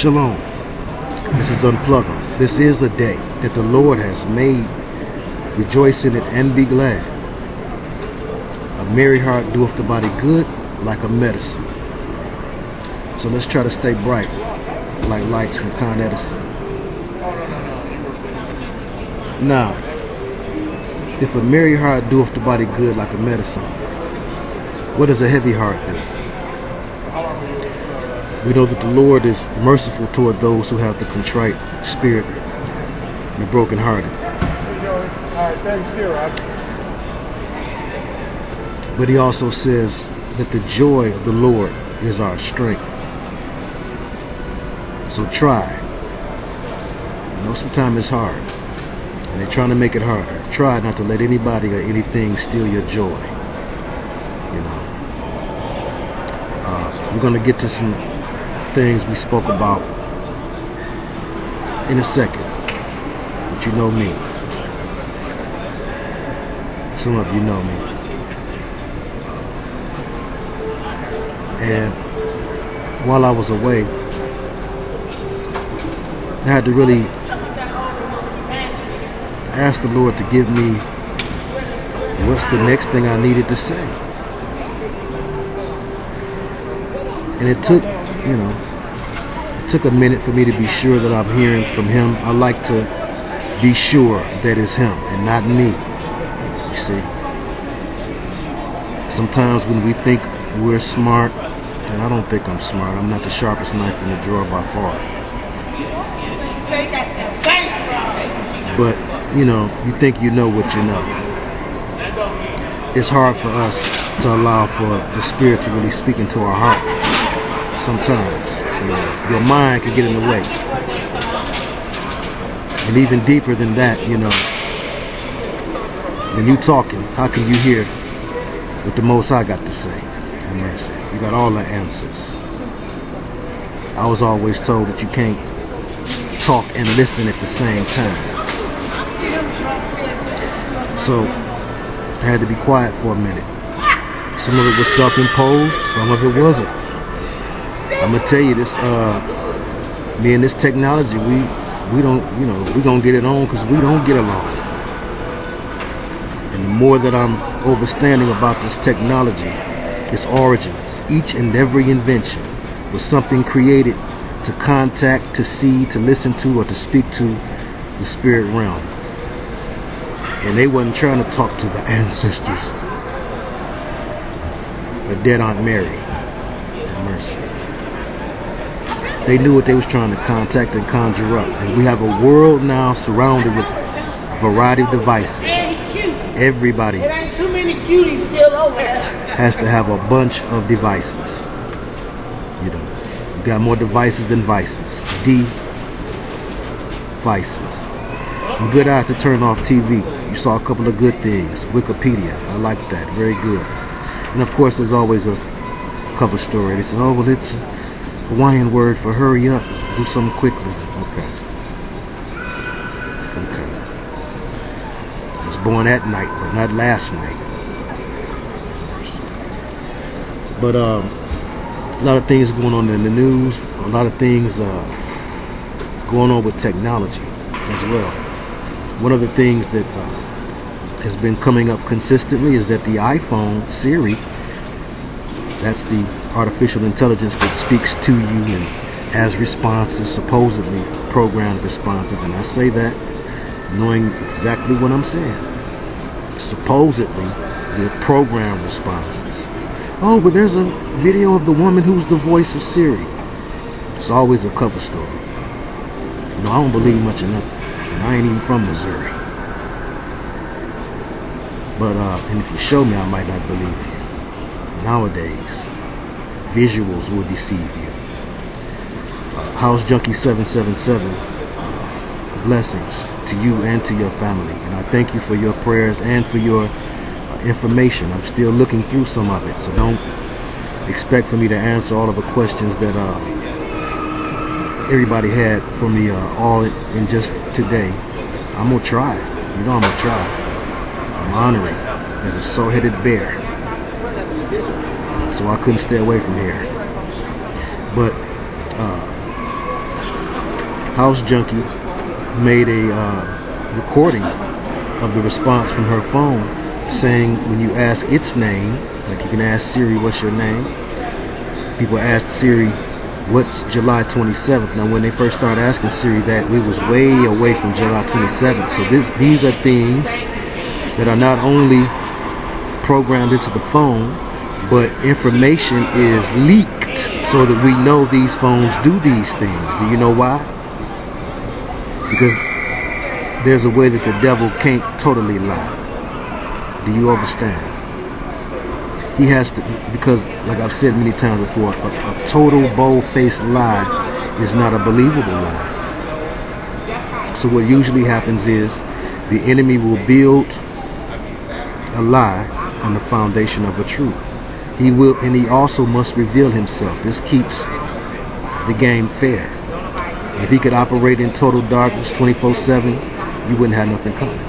Shalom. This is Unplug 'em. This is a day that the Lord has made. Rejoice in it and be glad. A merry heart doeth the body good like a medicine. So let's try to stay bright like lights from Con Edison. Now, if a merry heart doeth the body good like a medicine, what does a heavy heart do? We know that the Lord is merciful toward those who have the contrite spirit and the brokenhearted. But he also says that the joy of the Lord is our strength. So try. You know, sometimes it's hard, and they're trying to make it harder. Try not to let anybody or anything steal your joy. You know, we're going to get to some things we spoke about in a second, but you know me. Some of you know me. And while I was away, I had to really ask the Lord to give me what's the next thing I needed to say. And it took, it took a minute for me to be sure that I'm hearing from him. I like to be sure that it's him and not me. You see, sometimes when we think we're smart, and I don't think I'm smart. I'm not the sharpest knife in the drawer by far. But, you think you know what you know. It's hard for us to allow for the Spirit to really speak into our heart. Sometimes, your mind can get in the way. And even deeper than that, when you talking, how can you hear what the Most High got to say? Have mercy. You got all the answers. I was always told that you can't talk and listen at the same time. So I had to be quiet for a minute. Some of it was self-imposed, some of it wasn't. I'm gonna tell you this, me and this technology, we don't, we gonna get it on because we don't get along. And the more that I'm understanding about this technology, its origins, each and every invention was something created to contact, to see, to listen to, or to speak to the spirit realm. And they wasn't trying to talk to the ancestors. A dead Aunt Mary. Have mercy. They knew what they was trying to contact and conjure up. And we have a world now surrounded with a variety of devices. Everybody has to have a bunch of devices. You got more devices than vices. Devices. And good eyes to turn off TV. You saw a couple of good things. Wikipedia. I like that. Very good. And of course, there's always a cover story. They say, oh, well, it's a Hawaiian word for hurry up. Do something quickly. Okay. I was born that night, but not last night. But a lot of things going on in the news. A lot of things going on with technology as well. One of the things that has been coming up consistently is that the iPhone, Siri, that's the artificial intelligence that speaks to you and has responses, supposedly programmed responses. And I say that knowing exactly what I'm saying. Supposedly, they're programmed responses. Oh, but there's a video of the woman who's the voice of Siri. It's always a cover story. I don't believe much of nothing. And I ain't even from Missouri. But, and if you show me, I might not believe you. Nowadays, visuals will deceive you. House Junkie 777, blessings to you and to your family. And I thank you for your prayers and for your information. I'm still looking through some of it, so don't expect for me to answer all of the questions that everybody had for me all in just today. I'm gonna try. I'm gonna try. I'm honoring as a soul-headed bear, so I couldn't stay away from here. But House Junkie made a recording of the response from her phone, saying when you ask its name, like you can ask Siri, what's your name? People asked Siri, what's July 27th? Now, when they first started asking Siri that, we was way away from July 27th. So these are things that are not only programmed into the phone, but information is leaked so that we know these phones do these things. Do you know why? Because there's a way that the devil can't totally lie. Do you understand? He has to, because like I've said many times before, a total bold-faced lie is not a believable lie. So what usually happens is the enemy will build a lie on the foundation of a truth. He will, and he also must reveal himself. This keeps the game fair. If he could operate in total darkness 24/7, you wouldn't have nothing coming.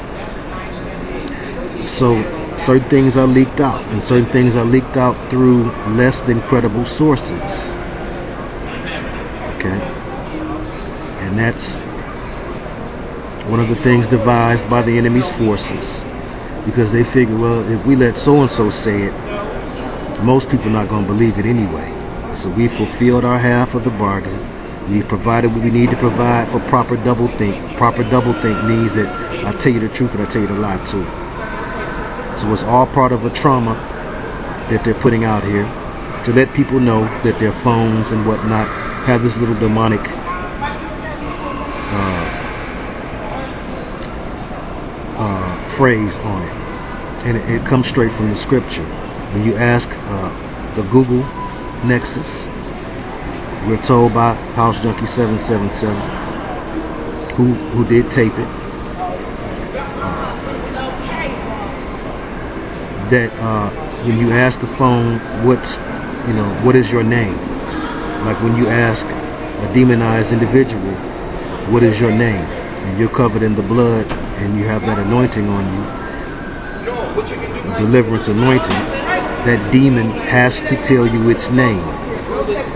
So certain things are leaked out, and certain things are leaked out through less than credible sources. Okay? And that's one of the things devised by the enemy's forces, because they figure, well, if we let so-and-so say it, most people are not going to believe it anyway. So we fulfilled our half of the bargain. We provided what we need to provide for proper doublethink. Proper doublethink means that I tell you the truth and I tell you the lie too. So it's all part of a trauma that they're putting out here to let people know that their phones and whatnot have this little demonic phrase on it. And it comes straight from the scripture. When you ask the Google Nexus, we're told by House Junkie 777, who did tape it, that when you ask the phone, what is your name? Like when you ask a demonized individual, what is your name? And you're covered in the blood and you have that anointing on you, deliverance anointing, that demon has to tell you its name.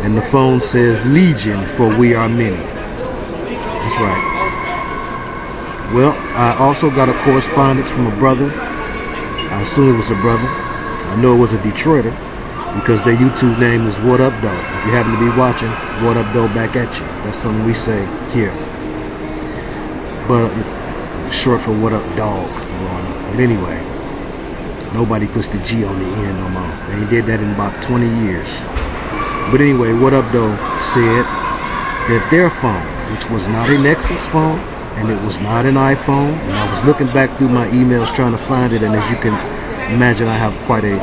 And the phone says legion, for we are many. That's right. Well, I also got a correspondence from a brother. I assume it was a brother. I know it was a Detroiter because their YouTube name is What Up Doe. If you happen to be watching, What Up Doe back at you. That's something we say here. But short for What Up Dog. But anyway, nobody puts the G on the end no more. They did that in about 20 years. But anyway, What Up Doe said that their phone, which was not a Nexus phone, and it was not an iPhone, and I was looking back through my emails trying to find it, and as you can imagine, I have quite a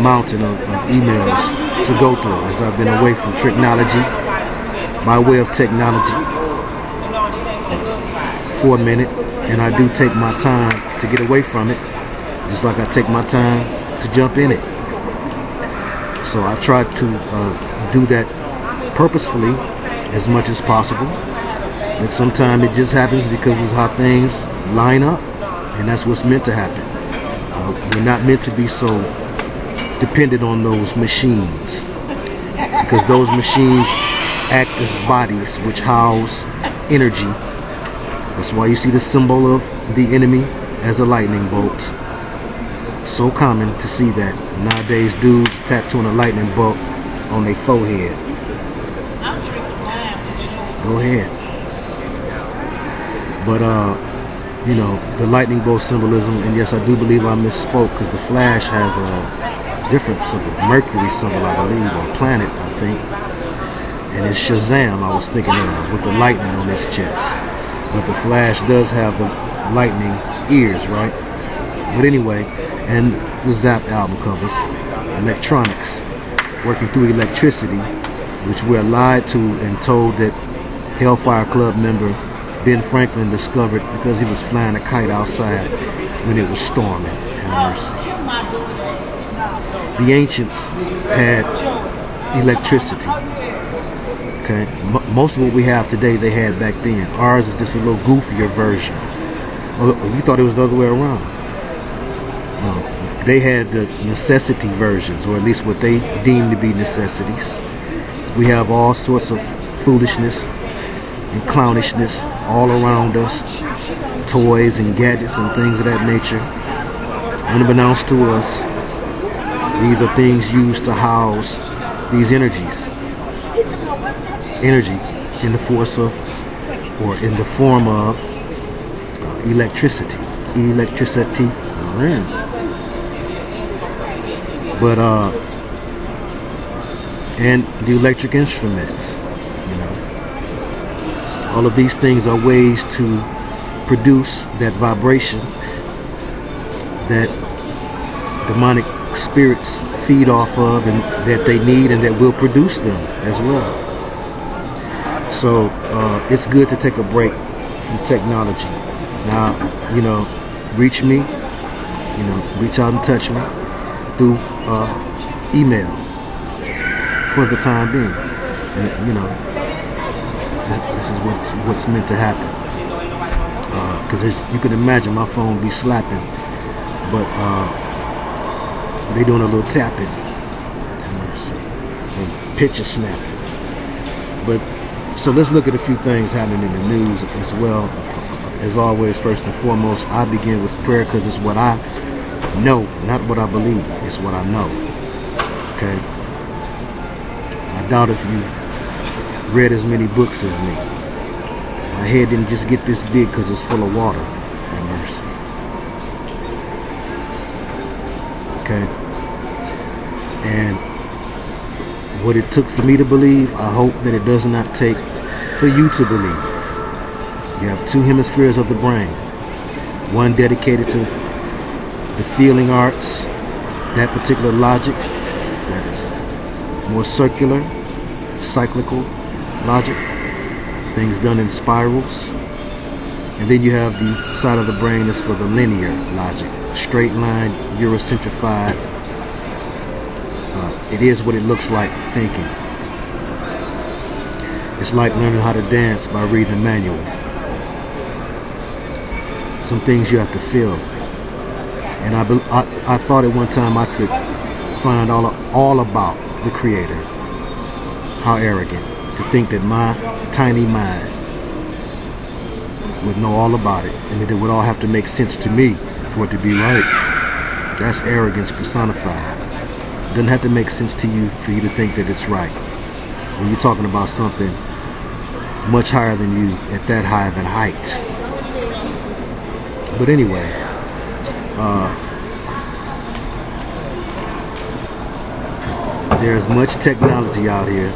mountain of emails to go through as I've been away from technology, by way of technology, for a minute, and I do take my time to get away from it, just like I take my time to jump in it. So I try to do that purposefully as much as possible. And sometimes it just happens because it's how things line up, and that's what's meant to happen. We're not meant to be so dependent on those machines, because those machines act as bodies which house energy. That's why you see the symbol of the enemy as a lightning bolt. So common to see that nowadays, dudes tattooing a lightning bolt on their forehead. Go ahead. But the lightning bolt symbolism, and yes, I do believe I misspoke, because the Flash has a different symbol, Mercury symbol, I believe, or planet, I think. And it's Shazam I was thinking of, with the lightning on his chest. But the Flash does have the lightning ears, right? But anyway, and the Zap album covers, electronics, working through electricity, which we're lied to and told that Hellfire Club member Ben Franklin discovered because he was flying a kite outside when it was storming. The ancients had electricity. Okay, most of what we have today they had back then. Ours is just a little goofier version. Oh, you thought it was the other way around? No, they had the necessity versions, or at least what they deemed to be necessities. We have all sorts of foolishness and clownishness all around us, toys and gadgets and things of that nature. Unbeknownst to us, these are things used to house these energies. Energy in the force of, or in the form of, electricity. Electricity. But and the electric instruments, you know, all of these things are ways to produce that vibration that demonic spirits feed off of, and that they need, and that will produce them as well. So it's good to take a break from technology. Now, you know, reach me, you know, reach out and touch me through email for the time being. And, you know, this is what's meant to happen. Because you can imagine my phone be slapping, but they doing a little tapping, and picture snapping. But so let's look at a few things happening in the news as well. As always, first and foremost, I begin with prayer, because it's what I know, not what I believe. It's what I know. Okay? I doubt if you've read as many books as me. My head didn't just get this big because it's full of water. Have mercy. Okay? And what it took for me to believe, I hope that it does not take for you to believe. You have two hemispheres of the brain. One dedicated to the feeling arts, that particular logic that is more circular, cyclical logic, things done in spirals. And then you have the side of the brain that's for the linear logic, straight line, Eurocentrified. It is what it looks like thinking. It's like learning how to dance by reading a manual. Some things you have to feel. And I thought at one time I could find all about the Creator. How arrogant to think that my tiny mind would know all about it, and that it would all have to make sense to me for it to be right. That's arrogance personified. It doesn't have to make sense to you for you to think that it's right. When you're talking about something much higher than you, at that high of a height. But anyway, there's much technology out here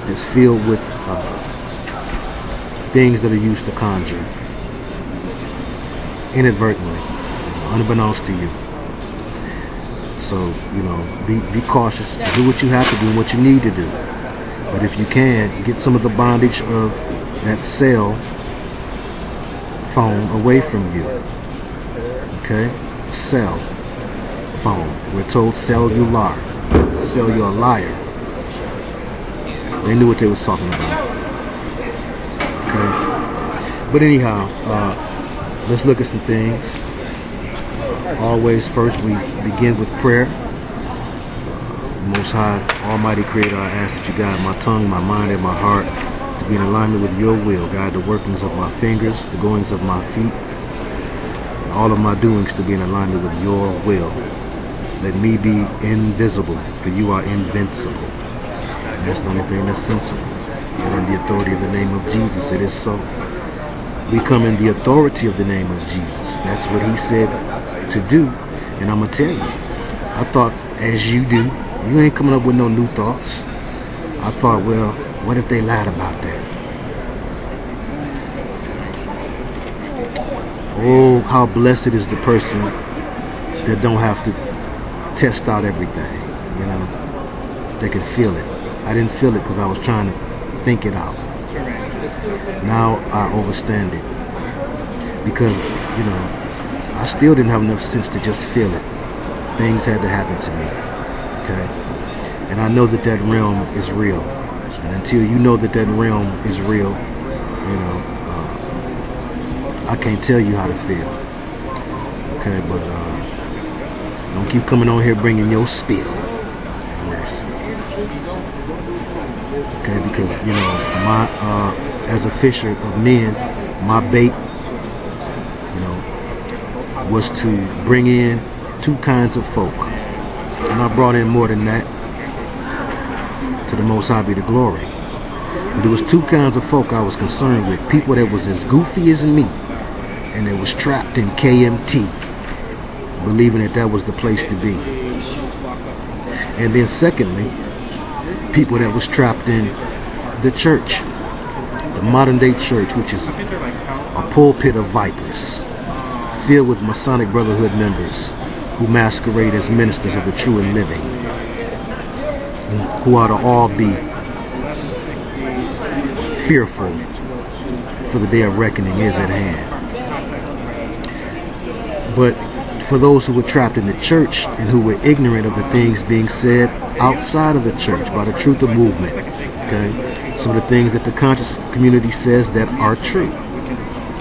that's filled with things that are used to conjure inadvertently, unbeknownst to you. So, you know, be cautious. Do what you have to do and what you need to do. But if you can, get some of the bondage of that cell phone away from you. Okay? Cell phone. We're told cellular. Cellular liar. They knew what they was talking about. Okay? But anyhow, let's look at some things. Always first we begin with prayer. Most High, Almighty Creator, I ask that you guide my tongue, my mind, and my heart to be in alignment with your will. Guide the workings of my fingers, the goings of my feet, and all of my doings to be in alignment with your will. Let me be invisible, for you are invincible. And that's the only thing that's sensible. And in the authority of the name of Jesus, it is so. We come in the authority of the name of Jesus. That's what he said to do. And I'm going to tell you, I thought, as you do, you ain't coming up with no new thoughts. I thought, well, what if they lied about that? Oh, how blessed is the person that don't have to test out everything, you know. They can feel it. I didn't feel it because I was trying to think it out. Now I understand it. Because, you know, I still didn't have enough sense to just feel it. Things had to happen to me. Okay? And I know that that realm is real. And until you know that that realm is real, you know, I can't tell you how to feel. Okay, but don't keep coming on here bringing your spill. Okay, because my as a fisher of men, my bait, was to bring in two kinds of folk, and I brought in more than that. To the Most High be the glory. But there was two kinds of folk I was concerned with: people that was as goofy as me, and that was trapped in KMT, believing that was the place to be. And then secondly, people that was trapped in the church, the modern day church, which is a pulpit of vipers, filled with Masonic Brotherhood members who masquerade as ministers of the true and living, who ought to all be fearful, for the day of reckoning is at hand. But for those who were trapped in the church and who were ignorant of the things being said outside of the church by the truth of movement, okay, some of the things that the conscious community says that are true.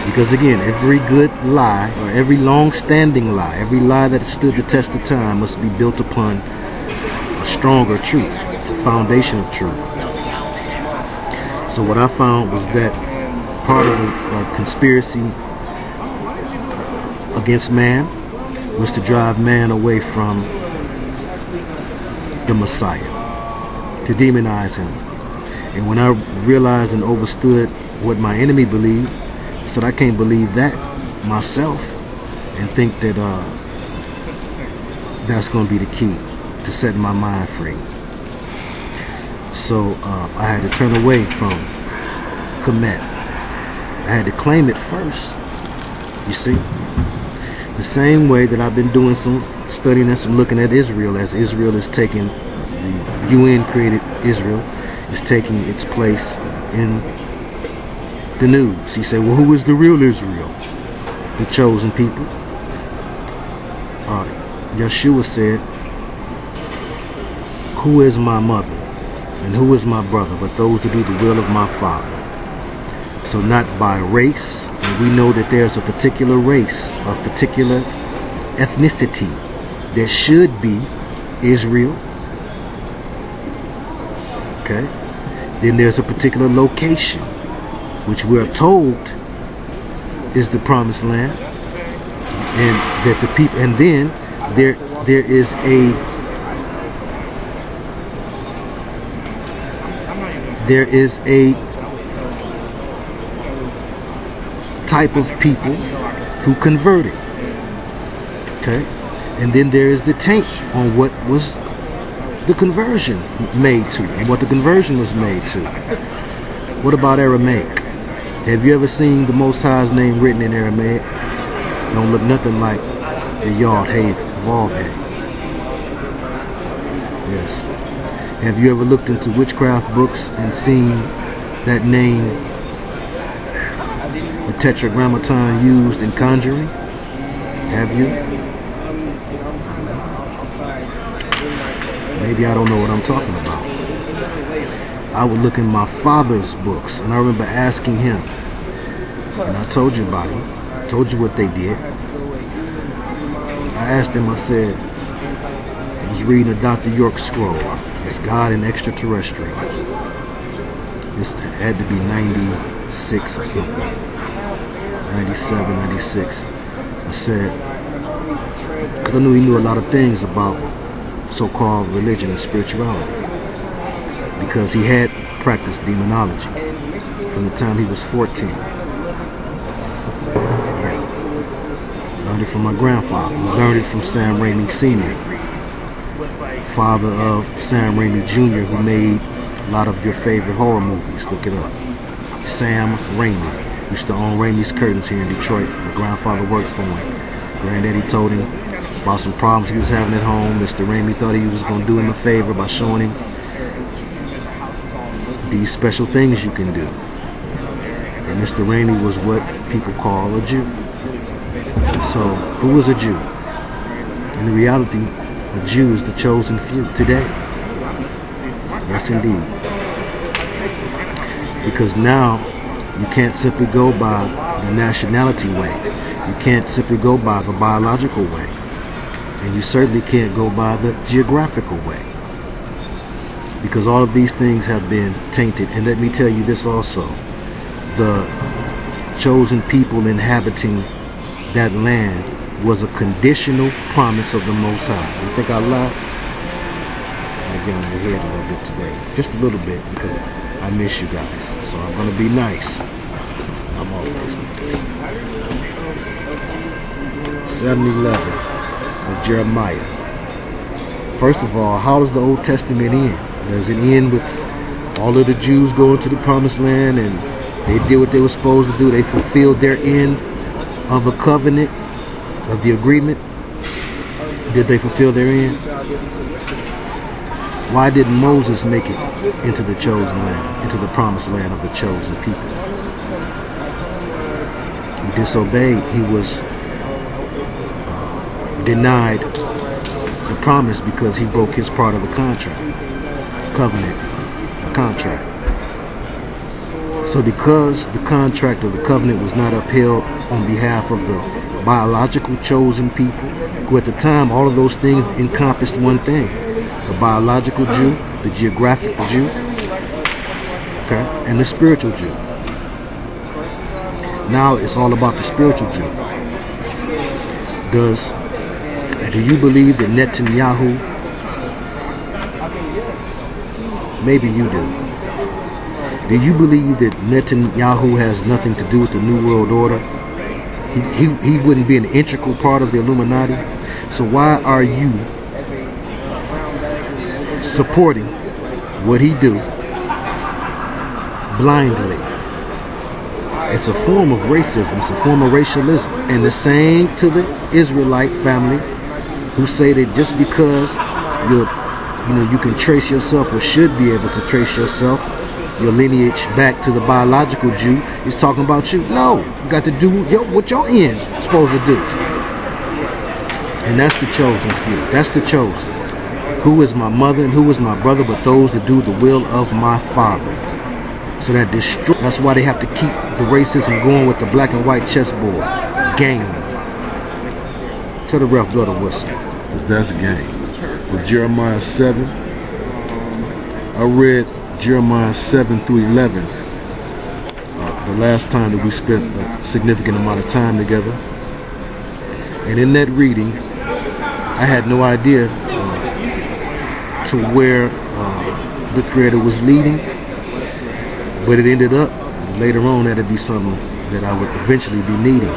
Because again, every good lie, or every long-standing lie, every lie that stood the test of time must be built upon a stronger truth, the foundation of truth. So what I found was that part of a conspiracy against man was to drive man away from the Messiah, to demonize him. And when I realized and understood what my enemy believed, I said I can't believe that myself and think that that's going to be the key to setting my mind free. So I had to turn away from Kemet. I had to claim it first. You see? The same way that I've been doing some studying and some looking at Israel, as Israel is taking, the UN created Israel, is taking its place in the news. You say, well, who is the real Israel? The chosen people. Yeshua said, who is my mother and who is my brother but those who do the will of my Father? So not by race. And we know that there's a particular race, a particular ethnicity that should be Israel. Okay? Then there's a particular location which we're told is the promised land. And that the people, and then there is a type of people who converted. Okay? And then there is the taint on what was the conversion made to, and what the conversion was made to. What about Aramaic? Have you ever seen the Most High's name written in Aramaic? Don't look nothing like the Yod, Hey, Vav, Hey. Yes. Have you ever looked into witchcraft books and seen that name, the tetragrammaton, used in conjuring? Have you? Maybe I don't know what I'm talking about. I would look in my father's books, and I remember asking him, and I told you about him, told you what they did. I asked him, I said, I was reading a Dr. York scroll. It's God and Extraterrestrial. This had to be 96 or something. 97, 96. I said, because I knew he knew a lot of things about so-called religion and spirituality. Because he had practiced demonology from the time he was 14. Yeah. Learned it from my grandfather. Learned it from Sam Raimi Sr., father of Sam Raimi Jr., who made a lot of your favorite horror movies. Look it up. Sam Raimi used to own Raimi's Curtains here in Detroit. My grandfather worked for him. Granddaddy told him about some problems he was having at home. Mr. Raimi thought he was going to do him a favor by showing him these special things you can do. And Mr. Raimi was what people call a Jew. So, who was a Jew? In reality, a Jew is the chosen few today. Yes, indeed. Because now, you can't simply go by the nationality way. You can't simply go by the biological way. And you certainly can't go by the geographical way. because all of these things have been tainted. And let me tell you this also. The chosen people inhabiting that land was a conditional promise of the Most High. You think I lie? I'm getting on your head a little bit today. Just a little bit, because I miss you guys. So I'm going to be nice. I'm always nice. 7:11 of Jeremiah. First of all, how does the Old Testament end? Does it end with all of the Jews going to the promised land and they did what they were supposed to do? They fulfilled their end of a covenant, of the agreement? Did they fulfill their end? Why didn't Moses make it into the chosen land, into the promised land of the chosen people? He disobeyed. He was denied the promise because he broke his part of the contract, covenant, contract. So because the contract or the covenant was not upheld on behalf of the biological chosen people, who at the time all of those things encompassed one thing: the biological Jew, the geographic Jew, okay, and the spiritual Jew. Now it's all about the spiritual Jew. Do you believe that Netanyahu, maybe you do. Do you believe that Netanyahu has nothing to do with the New World Order? He wouldn't be an integral part of the Illuminati. So why are you supporting what he do blindly? It's a form of racism. It's a form of racialism. And the same to the Israelite family, who say that just because you can trace yourself, or should be able to trace yourself, your lineage back to the biological Jew, is talking about you. No, you got to do what your end is supposed to do. And that's the chosen few. That's the chosen. Who is my mother and who is my brother but those that do the will of my Father? So that's why they have to keep the racism going with the black and white chessboard game. Tell the ref blow the whistle, because that's game. With Jeremiah 7, I read Jeremiah 7 through 11 the last time that we spent a significant amount of time together. And in that reading, I had no idea to where the Creator was leading, but it ended up later on that it'd be something that I would eventually be needing,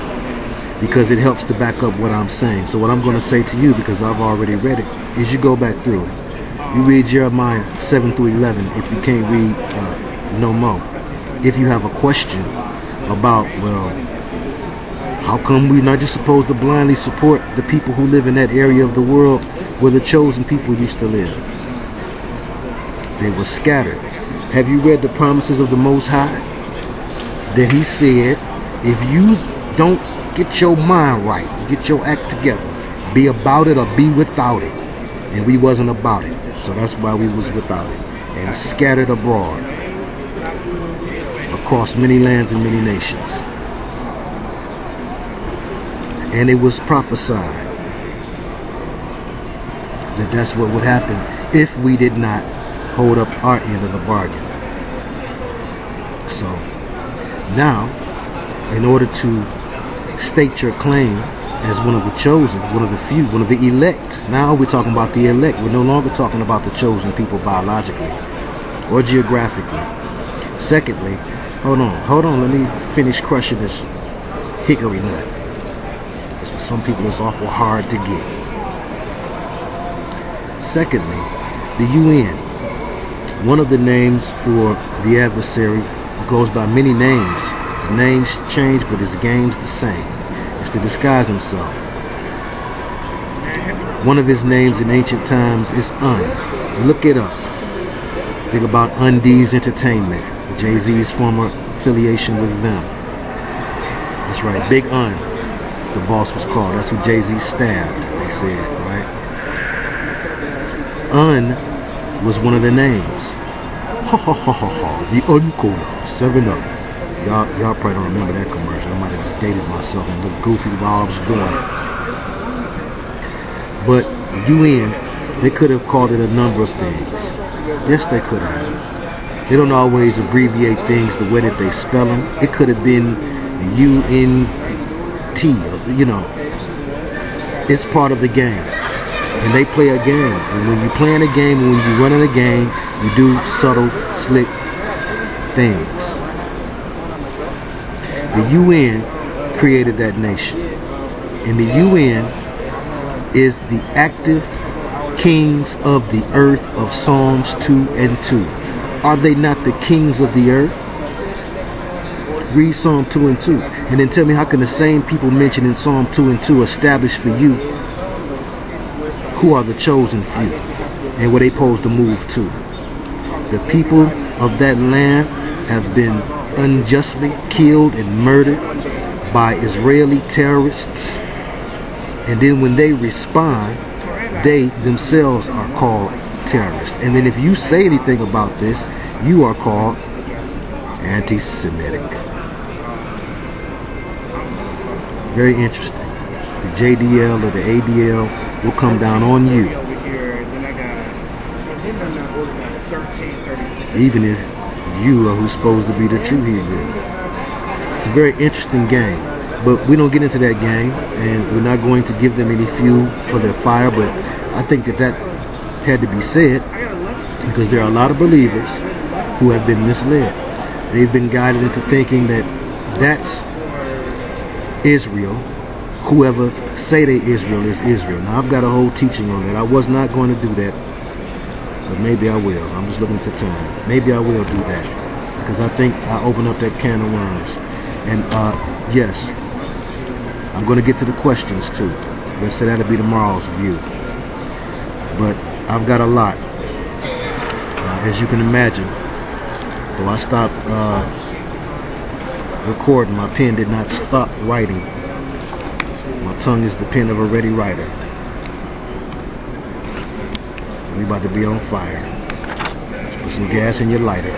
because it helps to back up what I'm saying. So what I'm going to say to you, because I've already read it, is you go back through it. You read Jeremiah 7 through 11 if you can't read no more. If you have a question about, well, how come we're not just supposed to blindly support the people who live in that area of the world where the chosen people used to live? They were scattered. Have you read the promises of the Most High? That he said, if you don't get your mind right, get your act together, be about it or be without it. And we wasn't about it. So that's why we was without it. And scattered abroad across many lands and many nations. And it was prophesied that that's what would happen if we did not hold up our end of the bargain. So now, in order to state your claim as one of the chosen, one of the few, one of the elect. Now we're talking about the elect. We're no longer talking about the chosen people biologically or geographically. Secondly, hold on, let me finish crushing this hickory nut. Because for some people it's awful hard to get. Secondly, the UN. One of the names for the adversary goes by many names. His names change, but his game's the same. It's to disguise himself. One of his names in ancient times is Un. Look it up. Think about Undies Entertainment, Jay-Z's former affiliation with them. That's right, Big Un, the boss was called. That's who Jay-Z stabbed, they said, right? Un was one of the names. Ha ha ha ha ha, the Un-Cola, 7-Up. Y'all probably don't remember that commercial. I might have just dated myself and looked goofy while I was doing it. But UN, they could have called it a number of things. Yes, they could have. They don't always abbreviate things the way that they spell them. It could have been UNT, you know. It's part of the game. And they play a game. And when you're playing a game, and when you're running a game, you do subtle, slick things. The UN created that nation. And the UN is the active kings of the earth of Psalms 2 and 2. Are they not the kings of the earth? Read Psalm 2 and 2. And then tell me, how can the same people mentioned in Psalm 2 and 2 establish for you who are the chosen few and where they supposed to move to? The people of that land have been unjustly killed and murdered by Israeli terrorists. And then when they respond, they themselves are called terrorists. And then if you say anything about this, you are called anti-Semitic. Very interesting. The JDL or the ADL will come down on you. Even if you are who's supposed to be the true Hebrew. It's a very interesting game. But we don't get into that game, and we're not going to give them any fuel for their fire. But I think that had to be said, because there are a lot of believers who have been misled. They've been guided into thinking that that's Israel. Whoever say they Israel is Israel. Now, I've got a whole teaching on that. I was not going to do that, but maybe I will. I'm just looking for time. Maybe I will do that, because I think I opened up that can of worms. And yes, I'm going to get to the questions too. Let's say that'll be tomorrow's view. But I've got a lot. As you can imagine, though I stopped recording, my pen did not stop writing. My tongue is the pen of a ready writer. We about to be on fire. Let's put some gas in your lighter.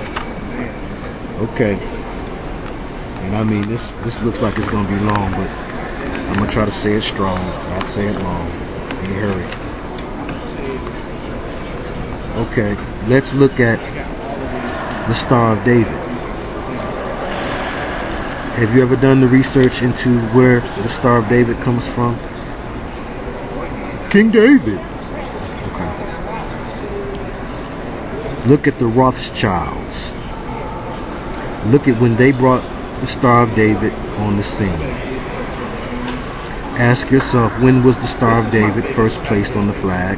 Okay. And I mean, this looks like it's going to be long, but I'm going to try to say it strong, not say it long. In a hurry. Okay, let's look at the Star of David. Have you ever done the research into where the Star of David comes from? King David. Okay. Look at the Rothschilds. Look at when they brought the Star of David on the scene. Ask yourself, when was the Star of David first placed on the flag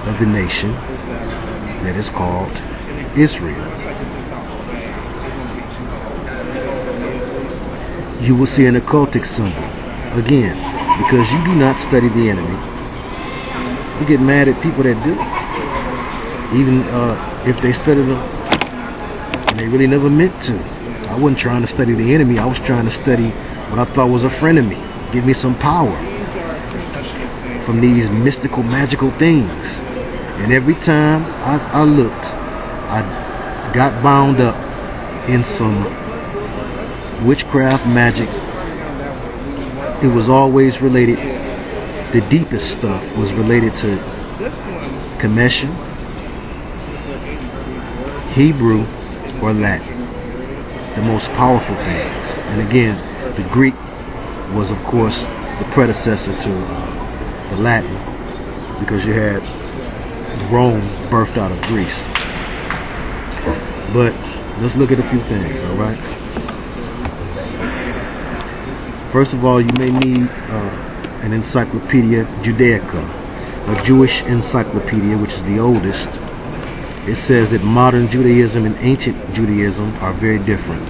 of the nation that is called Israel? You will see an occultic symbol. Again, because you do not study the enemy. You get mad at people that do. Even if they study them, and they really never meant to. I wasn't trying to study the enemy. I was trying to study what I thought was a friend of me. Give me some power from these mystical, magical things. And every time I looked, I got bound up in some witchcraft magic. It was always related, the deepest stuff was related to Commission, Hebrew, or Latin. The most powerful things. And again, the Greek was, of course, the predecessor to the Latin, because you had Rome birthed out of Greece. But let's look at a few things, all right? First of all, you may need an Encyclopedia Judaica, a Jewish encyclopedia, which is the oldest. It says that modern Judaism and ancient Judaism are very different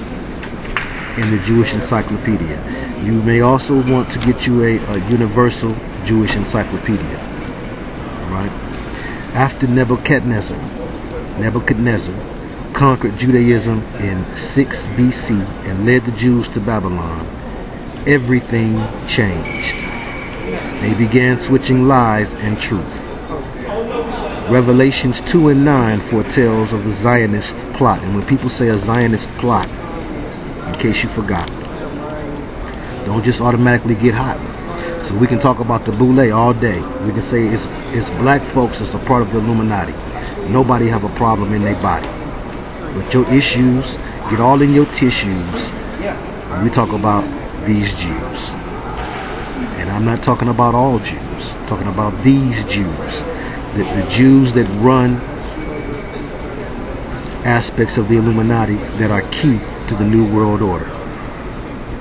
in the Jewish encyclopedia. You may also want to get you a universal Jewish encyclopedia. Right? After Nebuchadnezzar conquered Judaism in 6 BC and led the Jews to Babylon, everything changed. They began switching lies and truth. Revelations 2 and 9 foretells of the Zionist plot. And when people say a Zionist plot, in case you forgot, don't just automatically get hot. So we can talk about the boule all day. We can say it's black folks that's a part of the Illuminati. Nobody have a problem in their body. But your issues get all in your tissues when we talk about these Jews. And I'm not talking about all Jews. I'm talking about these Jews. The Jews that run aspects of the Illuminati that are key to the New World Order.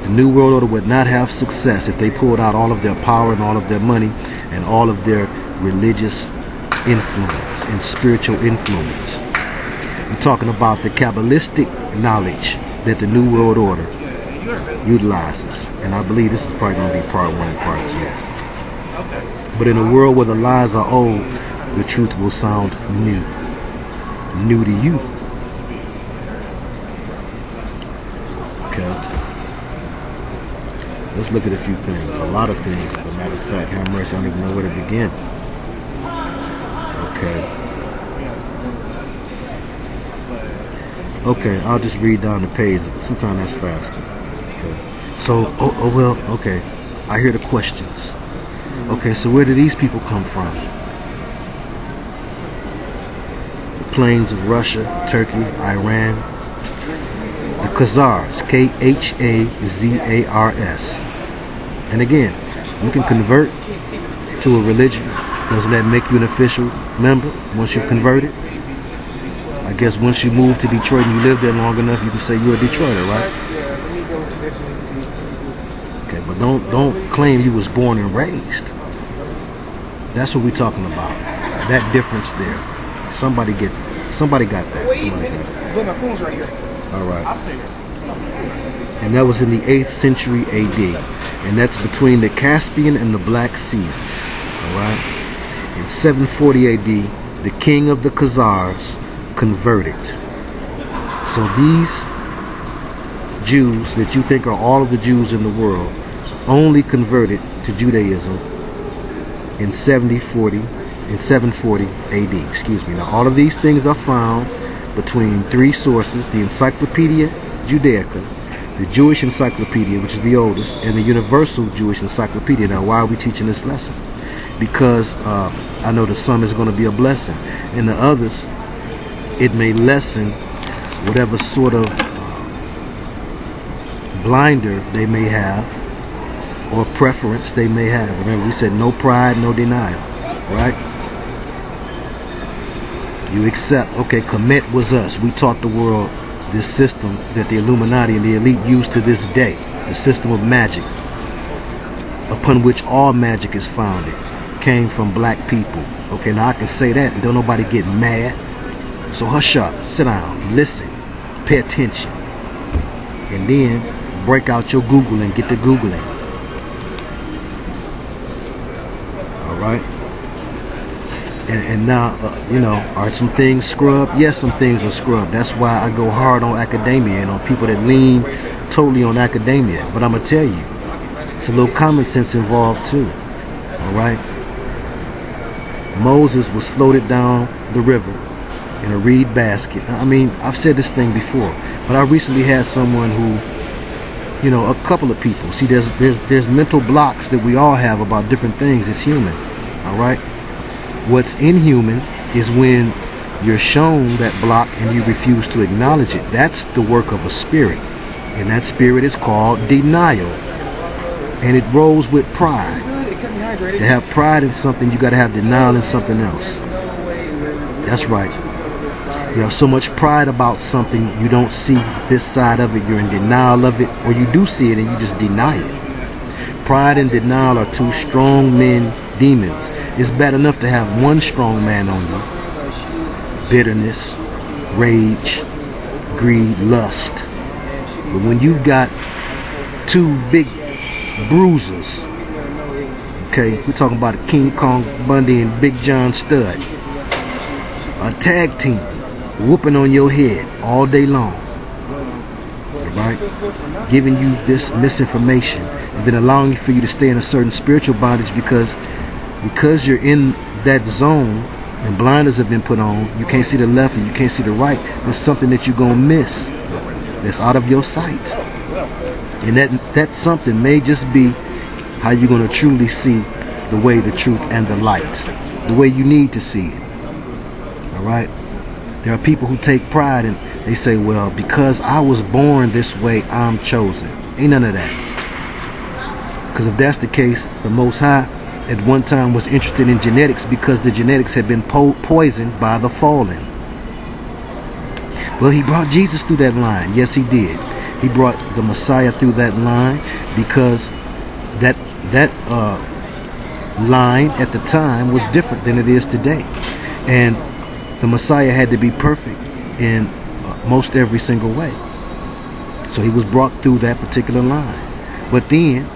The New World Order would not have success if they pulled out all of their power and all of their money and all of their religious influence and spiritual influence. I'm talking about the Kabbalistic knowledge that the New World Order utilizes. And I believe this is probably going to be part 1 and part 2. But in a world where the lies are old, the truth will sound new. New to you. Okay. Let's look at a few things. A lot of things, as a matter of fact. Have mercy, I don't even know where to begin. Okay, I'll just read down the page. Sometimes that's faster. Okay. So, okay. I hear the questions. Okay, so where do these people come from? The plains of Russia, Turkey, Iran. The Khazars, Khazars. And again, you can convert to a religion. Doesn't that make you an official member once you've converted? I guess once you move to Detroit and you live there long enough, you can say you're a Detroiter, right? Okay, but don't claim you was born and raised. That's what we're talking about. That difference there. Somebody got that. Somebody got that. But my phone's right here. All right. And that was in the 8th century AD. And that's between the Caspian and the Black Seas. All right. In 740 AD, the king of the Khazars converted. So these Jews that you think are all of the Jews in the world only converted to Judaism in 740 AD. Excuse me. Now all of these things are found between 3 sources: the Encyclopedia Judaica, the Jewish Encyclopedia, which is the oldest, and the Universal Jewish Encyclopedia. Now, why are we teaching this lesson? Because I know to some it's going to be a blessing, and the others, it may lessen whatever sort of blinder they may have or preference they may have. Remember, we said no pride, no denial, right? You accept, okay, Kemet was us. We taught the world this system that the Illuminati and the elite use to this day, the system of magic, upon which all magic is founded, came from black people. Okay, now I can say that and don't nobody get mad. So hush up, sit down, listen, pay attention, and then break out your Google and get to Googling. All right? And now, are some things scrubbed? Yes, some things are scrubbed. That's why I go hard on academia and on people that lean totally on academia. But I'm going to tell you, it's a little common sense involved too. All right? Moses was floated down the river in a reed basket. I mean, I've said this thing before, but I recently had someone who, a couple of people. See, there's mental blocks that we all have about different things. It's human. All right? What's inhuman is when you're shown that block and you refuse to acknowledge it. That's the work of a spirit. And that spirit is called denial. And it rolls with pride. To have pride in something, you got to have denial in something else. That's right. You have so much pride about something, you don't see this side of it. You're in denial of it. Or you do see it and you just deny it. Pride and denial are 2 strong men demons. It's bad enough to have one strong man on you. Bitterness, rage, greed, lust. But when you got 2 big bruisers, okay, we're talking about a King Kong Bundy and Big John Stud, a tag team whooping on your head all day long, right? Giving you this misinformation and then allowing for you to stay in a certain spiritual bondage because you're in that zone and blinders have been put on. You can't see the left and you can't see the right. There's something that you're going to miss that's out of your sight. And that something may just be how you're going to truly see the way, the truth, and the light. The way you need to see it. All right. There are people who take pride in. They say, well, because I was born this way, I'm chosen. Ain't none of that. Because if that's the case, the Most High at one time was interested in genetics because the genetics had been poisoned by the fallen. Well, he brought Jesus through that line. Yes, he did. He brought the Messiah through that line because that line at the time was different than it is today. And the Messiah had to be perfect in most every single way. So he was brought through that particular line. But then,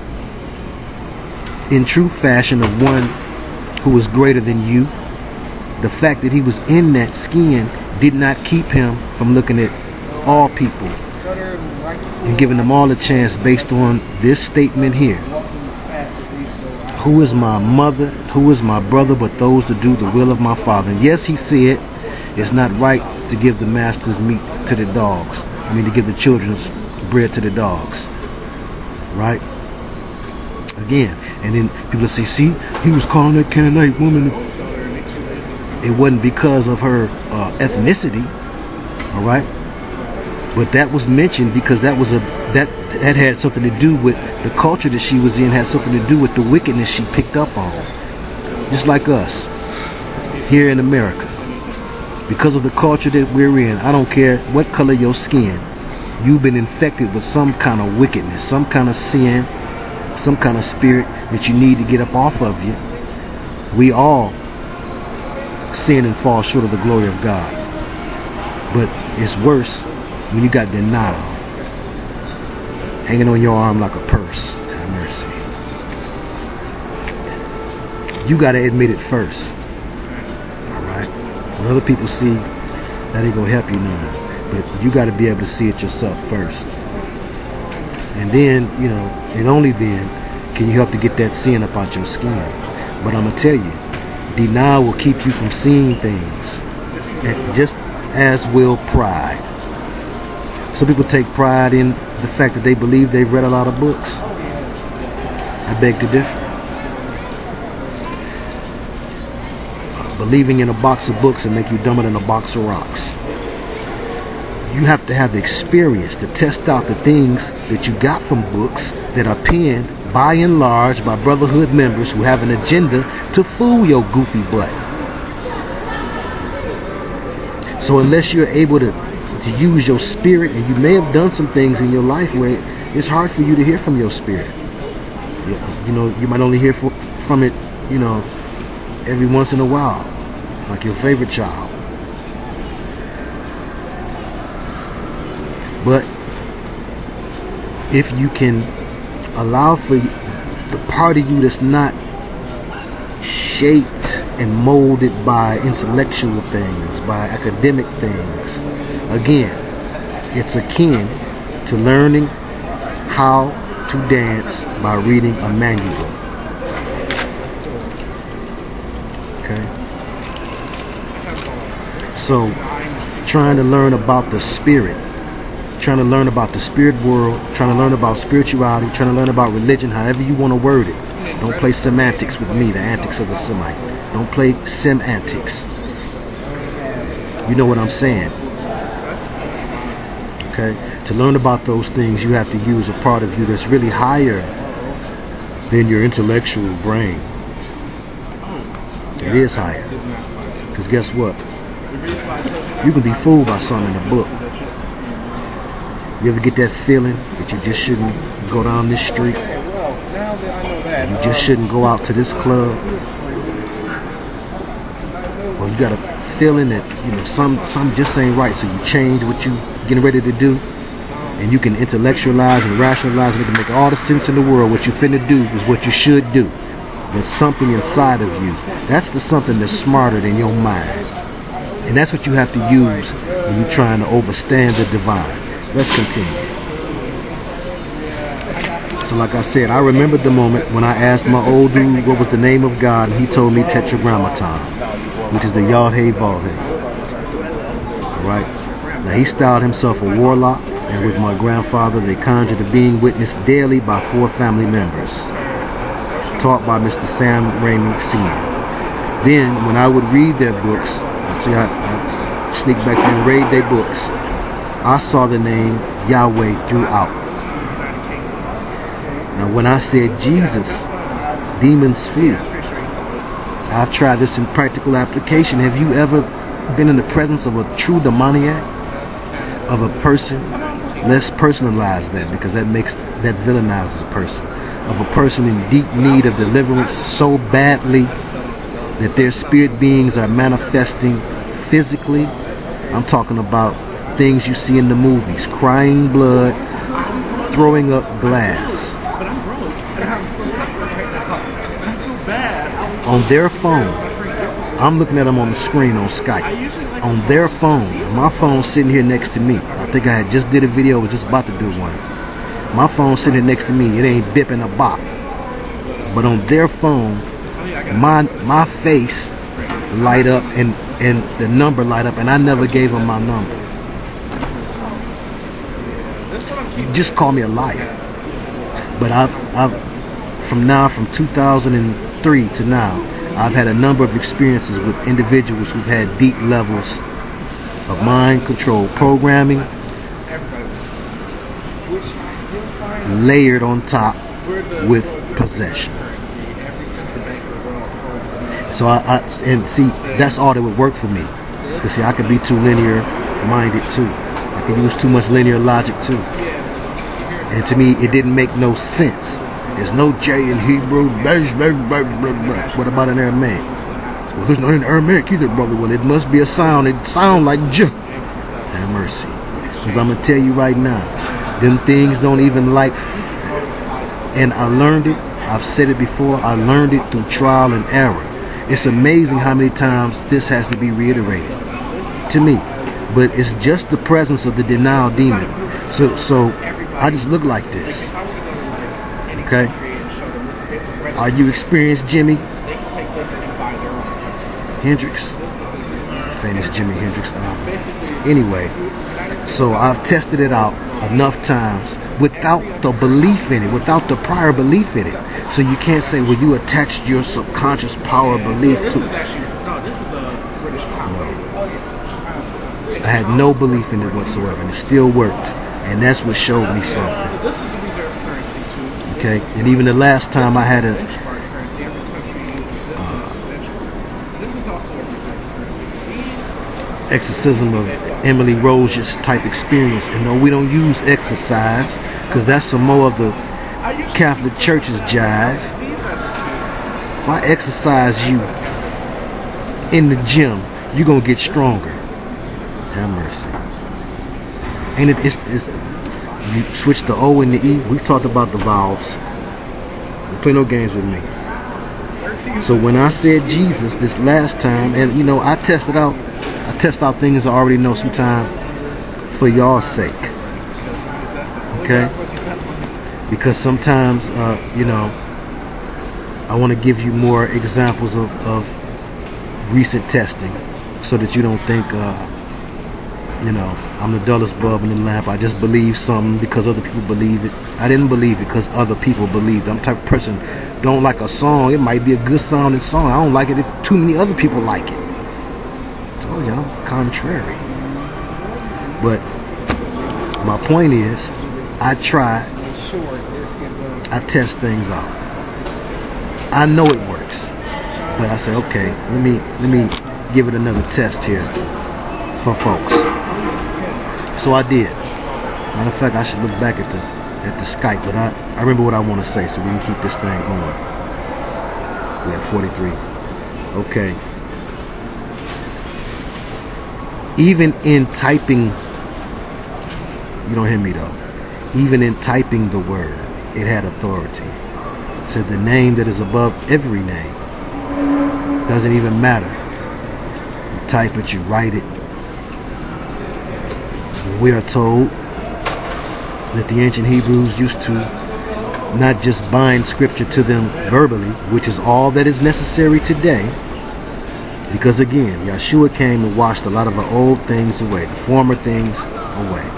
in true fashion of one who is greater than you, the fact that he was in that skin did not keep him from looking at all people and giving them all a chance based on this statement here. Who is my mother? Who is my brother but those that do the will of my Father? And yes, he said it's not right to give the master's meat to the dogs. I mean, to give the children's bread to the dogs. Right? Again, and then people say, see, he was calling that Canaanite woman. It wasn't because of her ethnicity, all right? But that was mentioned because that had something to do with the culture that she was in, had something to do with the wickedness she picked up on. Just like us here in America. Because of the culture that we're in, I don't care what color your skin, you've been infected with some kind of wickedness, some kind of sin, some kind of spirit that you need to get up off of you. We all sin and fall short of the glory of God. But it's worse when you got denial hanging on your arm like a purse. Have mercy. You got to admit it first. Alright? When other people see, that ain't going to help you none. But you got to be able to see it yourself first. And then, and only then can you help to get that sin up out your skin. But I'm going to tell you, denial will keep you from seeing things, and just as will pride. Some people take pride in the fact that they believe they've read a lot of books. I beg to differ. Believing in a box of books will make you dumber than a box of rocks. You have to have experience to test out the things that you got from books that are penned by and large by brotherhood members who have an agenda to fool your goofy butt. So unless you're able to use your spirit, and you may have done some things in your life where it's hard for you to hear from your spirit. You might only hear from it, every once in a while, like your favorite child. But if you can allow for the part of you that's not shaped and molded by intellectual things, by academic things, again, it's akin to learning how to dance by reading a manual. Okay? So, trying to learn about the spirit, trying to learn about the spirit world, trying to learn about spirituality, trying to learn about religion, however you want to word it. Don't play semantics with me, the antics of the Semite. Don't play semantics. You know what I'm saying. Okay? To learn about those things, you have to use a part of you that's really higher than your intellectual brain. It is higher. Because guess what? You can be fooled by something in a book. You ever get that feeling that you just shouldn't go down this street? You just shouldn't go out to this club? Or you got a feeling that, something just ain't right, so you change what you getting ready to do, and you can intellectualize and rationalize, and it can make all the sense in the world. What you finna do is what you should do. There's something inside of you. That's the something that's smarter than your mind. And that's what you have to use when you're trying to overstand the divine. Let's continue. So like I said, I remembered the moment when I asked my old dude what was the name of God, and he told me Tetragrammaton, which is the Yod-Heh Vav-Heh. Alright? Now he styled himself a warlock, and with my grandfather they conjured a being witnessed daily by 4 family members, taught by Mr. Sam Raimi Sr. Then, when I would read their books, See, I sneak back there and raid their books. I saw the name Yahweh throughout. Now, when I said Jesus, demons flee. I've tried this in practical application. Have you ever been in the presence of a true demoniac? Of a person? Let's personalize that, because that villainizes a person. Of a person in deep need of deliverance so badly that their spirit beings are manifesting physically. I'm talking about things you see in the movies. Crying blood, throwing up glass. On their phone. I'm looking at them on the screen on Skype. On their phone. My phone's sitting here next to me. I think I had just did a video, was just about to do one. My phone's sitting next to me. It ain't bipping a bop. But on their phone, my face light up and the number light up, and I never gave them my number. You just call me a liar. But from 2003 to now, I've had a number of experiences with individuals who've had deep levels of mind control programming, layered on top with possession. So and see, that's all that would work for me. Because see, I could be too linear minded too. I could use too much linear logic too. And to me, it didn't make no sense. There's no J in Hebrew. What about an Aramaic? Well, there's not in Aramaic either, brother. Well, it must be a sound. It sounds like J. Have mercy. Because I'm going to tell you right now, them things don't even like. And I learned it. I've said it before. I learned it through trial and error. It's amazing how many times this has to be reiterated to me. But it's just the presence of the denial demon. So I just look like this. Okay? Are you experienced Jimi Hendrix? Famous Jimi Hendrix album. Anyway, so I've tested it out enough times without the belief in it, without the prior belief in it. So you can't say, well, you attached your subconscious power belief to it. I had no belief in it whatsoever, and it still worked. And that's what showed me something. Okay, and even the last time I had a exorcism of Emily Rose's type experience, and no, we don't use exercise because that's some more of the Catholic Church's jive. If I exercise you in the gym, you're gonna get stronger. Have mercy. And it's you switch the O and the E. We've talked about the vowels. Don't play no games with me. So when I said Jesus this last time, and you know, I test out things I already know sometime for y'all's sake. Okay? Because sometimes, you know, I want to give you more examples of recent testing so that you don't think, you know, I'm the dullest bulb in the lamp. I just believe something because other people believe it. I didn't believe it because other people believed it. I'm the type of person, don't like a song. It might be a good sounding song. I don't like it if too many other people like it. I told you, I'm contrary. But my point is, I test things out. I know it works. But I said, okay, let me give it another test here for folks. So I did. Matter of fact, I should look back at the Skype, but I remember what I want to say so we can keep this thing going. We have 43. Okay. Even in typing, you don't hear me though. Even in typing the word, it had authority. It said the name that is above every name. Doesn't even matter. You type it, you write it. We are told that the ancient Hebrews used to not just bind scripture to them verbally, which is all that is necessary today, because again, Yeshua came and washed a lot of the old things away, the former things away.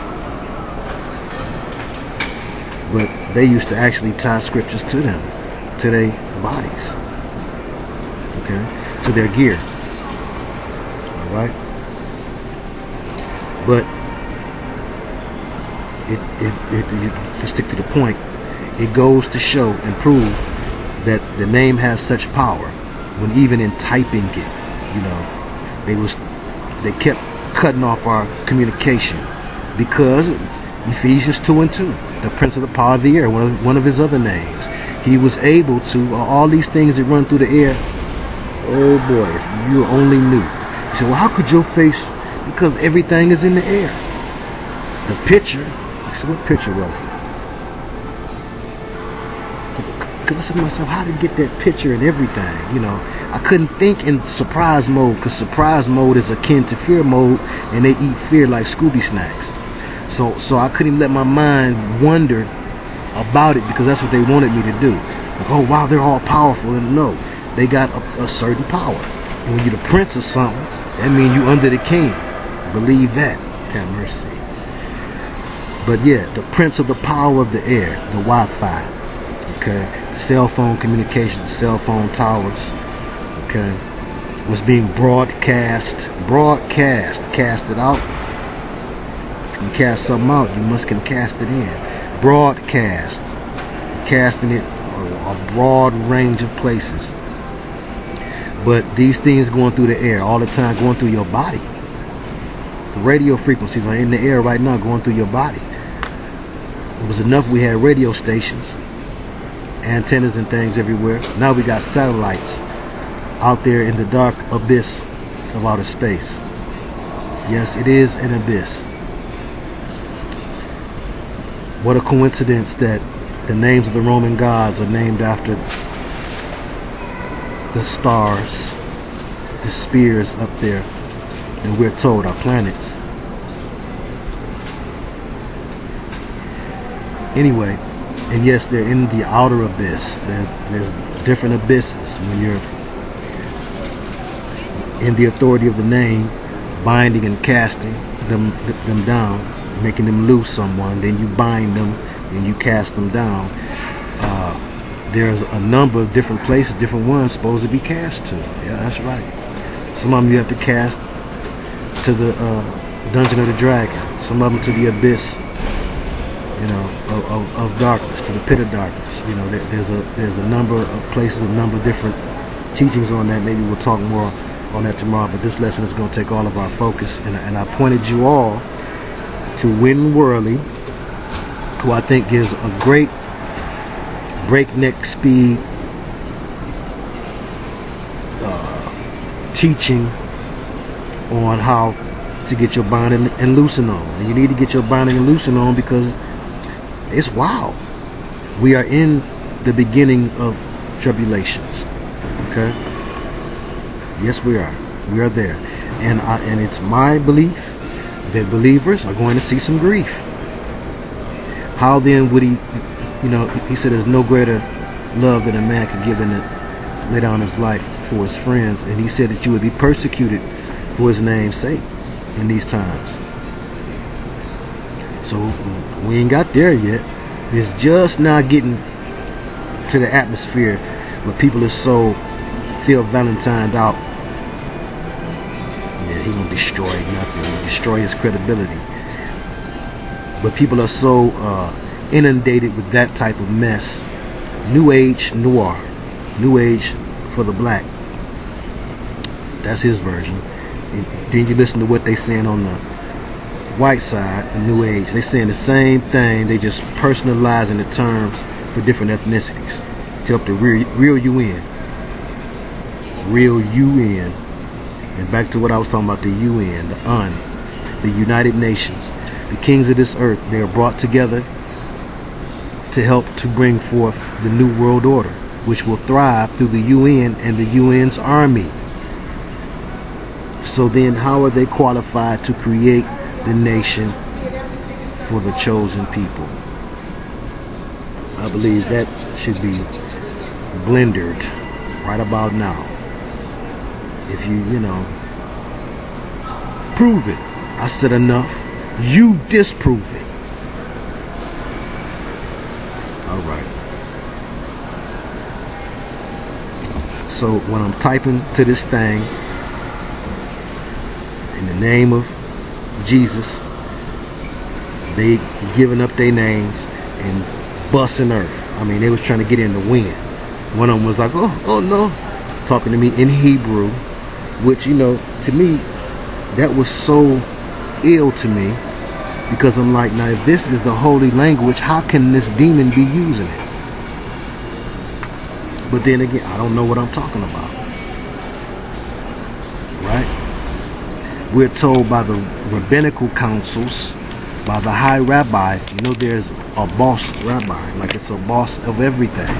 But they used to actually tie scriptures to them, to their bodies, okay, to their gear. All right. But to stick to the point, it goes to show and prove that the name has such power. When even in typing it, they kept cutting off our communication because Ephesians 2:2, the prince of the power of the air, one of his other names, he was able to all these things that run through the air. Oh boy, if you only knew. You say, well, how could your face? Because everything is in the air. The picture. So what picture was it? Because I said to myself, how to get that picture and everything? I couldn't think in surprise mode, because surprise mode is akin to fear mode, and they eat fear like Scooby snacks. So I couldn't even let my mind wonder about it, because that's what they wanted me to do. Like, oh wow, they're all powerful. And no, they got a certain power. And when you're the prince of something, that means you under the king. Believe that. Have mercy. But yeah, the prince of the power of the air, the Wi-Fi. Okay, cell phone communications, cell phone towers. Okay, was being casted out. If you cast something out, you must can cast it in. Broadcast, casting it a broad range of places. But these things going through the air all the time, going through your body. The radio frequencies are in the air right now, going through your body. It was enough we had radio stations, antennas and things everywhere. Now we got satellites out there in the dark abyss of outer space. Yes, it is an abyss. What a coincidence that the names of the Roman gods are named after the stars, the spears up there that we're told are planets. Anyway, and yes, they're in the outer abyss. There's different abysses when you're in the authority of the name, binding and casting them down, making them loose someone. Then you bind them and you cast them down. There's a number of different places, different ones supposed to be cast to. Yeah, that's right. Some of them you have to cast to the dungeon of the dragon. Some of them to the abyss, of darkness, to the pit of darkness. There's a number of places, a number of different teachings on that. Maybe we'll talk more on that tomorrow, but this lesson is going to take all of our focus, and I pointed you all to UNgodly, who I think gives a great breakneck speed teaching on how to get your binding and loosing on. And you need to get your binding and loosing on because it's wild. We are in the beginning of tribulations. Okay? Yes, we are. We are there. And it's my belief that believers are going to see some grief. How then would he, he said there's no greater love that a man could give than to lay down his life for his friends. And he said that you would be persecuted for his name's sake in these times. So we ain't got there yet. It's just now getting to the atmosphere where people are so feel Valentined out. Yeah, he gonna destroy nothing. He destroy his credibility. But people are so inundated with that type of mess. New Age noir. New Age for the black. That's his version. Then you listen to what they saying on the white side, the New Age. They saying the same thing. They just personalizing the terms for different ethnicities. To help the real UN. Real UN. And back to what I was talking about, the UN, the United Nations. The kings of this earth, they are brought together to help to bring forth the new world order, which will thrive through the UN and the UN's army. So then how are they qualified to create the nation for the chosen people? I believe that should be blendered right about now. If you prove it. I said enough. You disprove it. All right. So when I'm typing to this thing, name of Jesus, they giving up their names and busting earth. I mean, they was trying to get in the wind. One of them was like, oh no, talking to me in Hebrew, which, you know, to me, that was so ill to me, because I'm like, now if this is the holy language, how can this demon be using it? But then again, I don't know what I'm talking about. Right? We're told by the rabbinical councils, by the high rabbi, you know, there's a boss rabbi, like it's a boss of everything.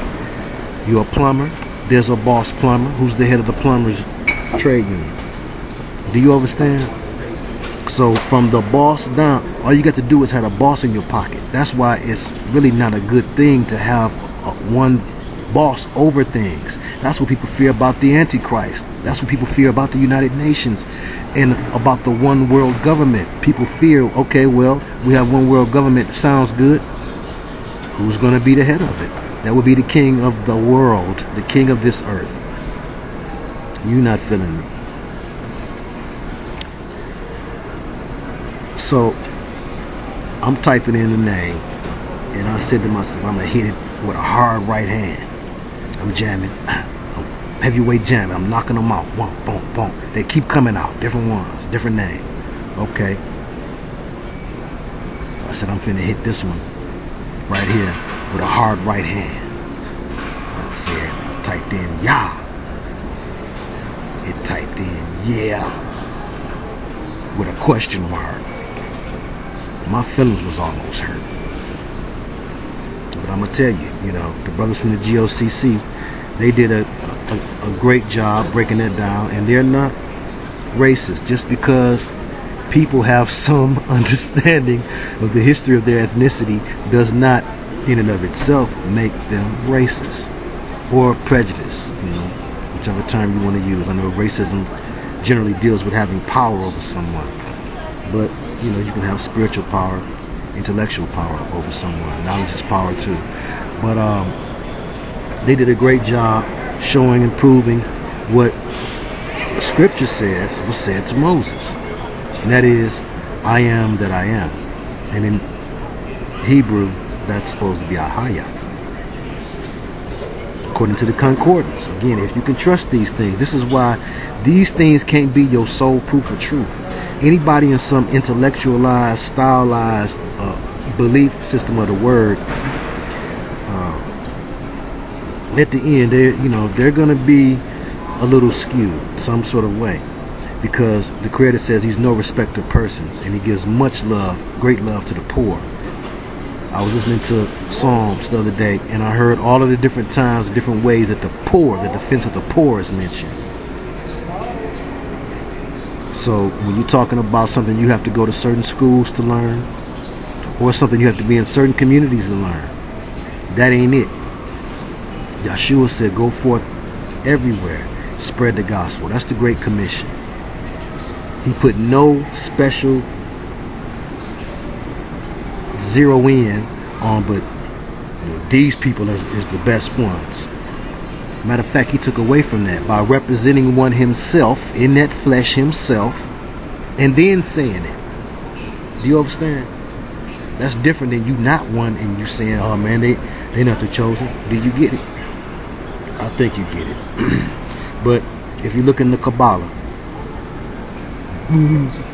You're a plumber, there's a boss plumber, who's the head of the plumbers trade union. Do you understand? So from the boss down, all you got to do is have a boss in your pocket. That's why it's really not a good thing to have one boss over things. That's what people fear about the Antichrist. That's what people fear about the United Nations and about the one world government. People fear, okay, well, we have one world government. Sounds good. Who's going to be the head of it? That would be the king of the world, the king of this earth. You're not feeling me. So I'm typing in the name, and I said to myself, I'm going to hit it with a hard right hand. I'm jamming. I'm heavyweight jamming. I'm knocking them out. Boom, boom, boom. They keep coming out. Different ones, different name. Okay. So I said, I'm finna hit this one right here with a hard right hand. I said, I typed in Yah. It typed in yeah with a question mark. My feelings was almost hurt. But I'm going to tell you, you know, the brothers from the GOCC, they did a great job breaking that down, and they're not racist. Just because people have some understanding of the history of their ethnicity does not, in and of itself, make them racist or prejudiced, you know, whichever term you want to use. I know racism generally deals with having power over someone, but you know, you can have spiritual power, intellectual power over someone. Knowledge is power too. But they did a great job showing and proving what the scripture says was said to Moses. And that is, I am that I am. And in Hebrew, that's supposed to be Ahaya. According to the concordance. Again, if you can trust these things, this is why these things can't be your sole proof of truth. Anybody in some intellectualized, stylized belief system of the word, at the end, they're going to be a little skewed some sort of way, because the Creator says He's no respecter of persons, and He gives much love, great love to the poor. I was listening to Psalms the other day, and I heard all of the different times, different ways that the poor, the defense of the poor, is mentioned. So when you're talking about something you have to go to certain schools to learn, or something you have to be in certain communities to learn, that ain't it. Yeshua said, go forth everywhere, spread the gospel. That's the Great Commission. He put no special zero in on, but these people is the best ones. Matter of fact, He took away from that by representing one Himself, in that flesh Himself, and then saying it. Do you understand? That's different than you not one and you saying, oh man, they not the chosen. Did you get it? I think you get it. But if you look in the Kabbalah,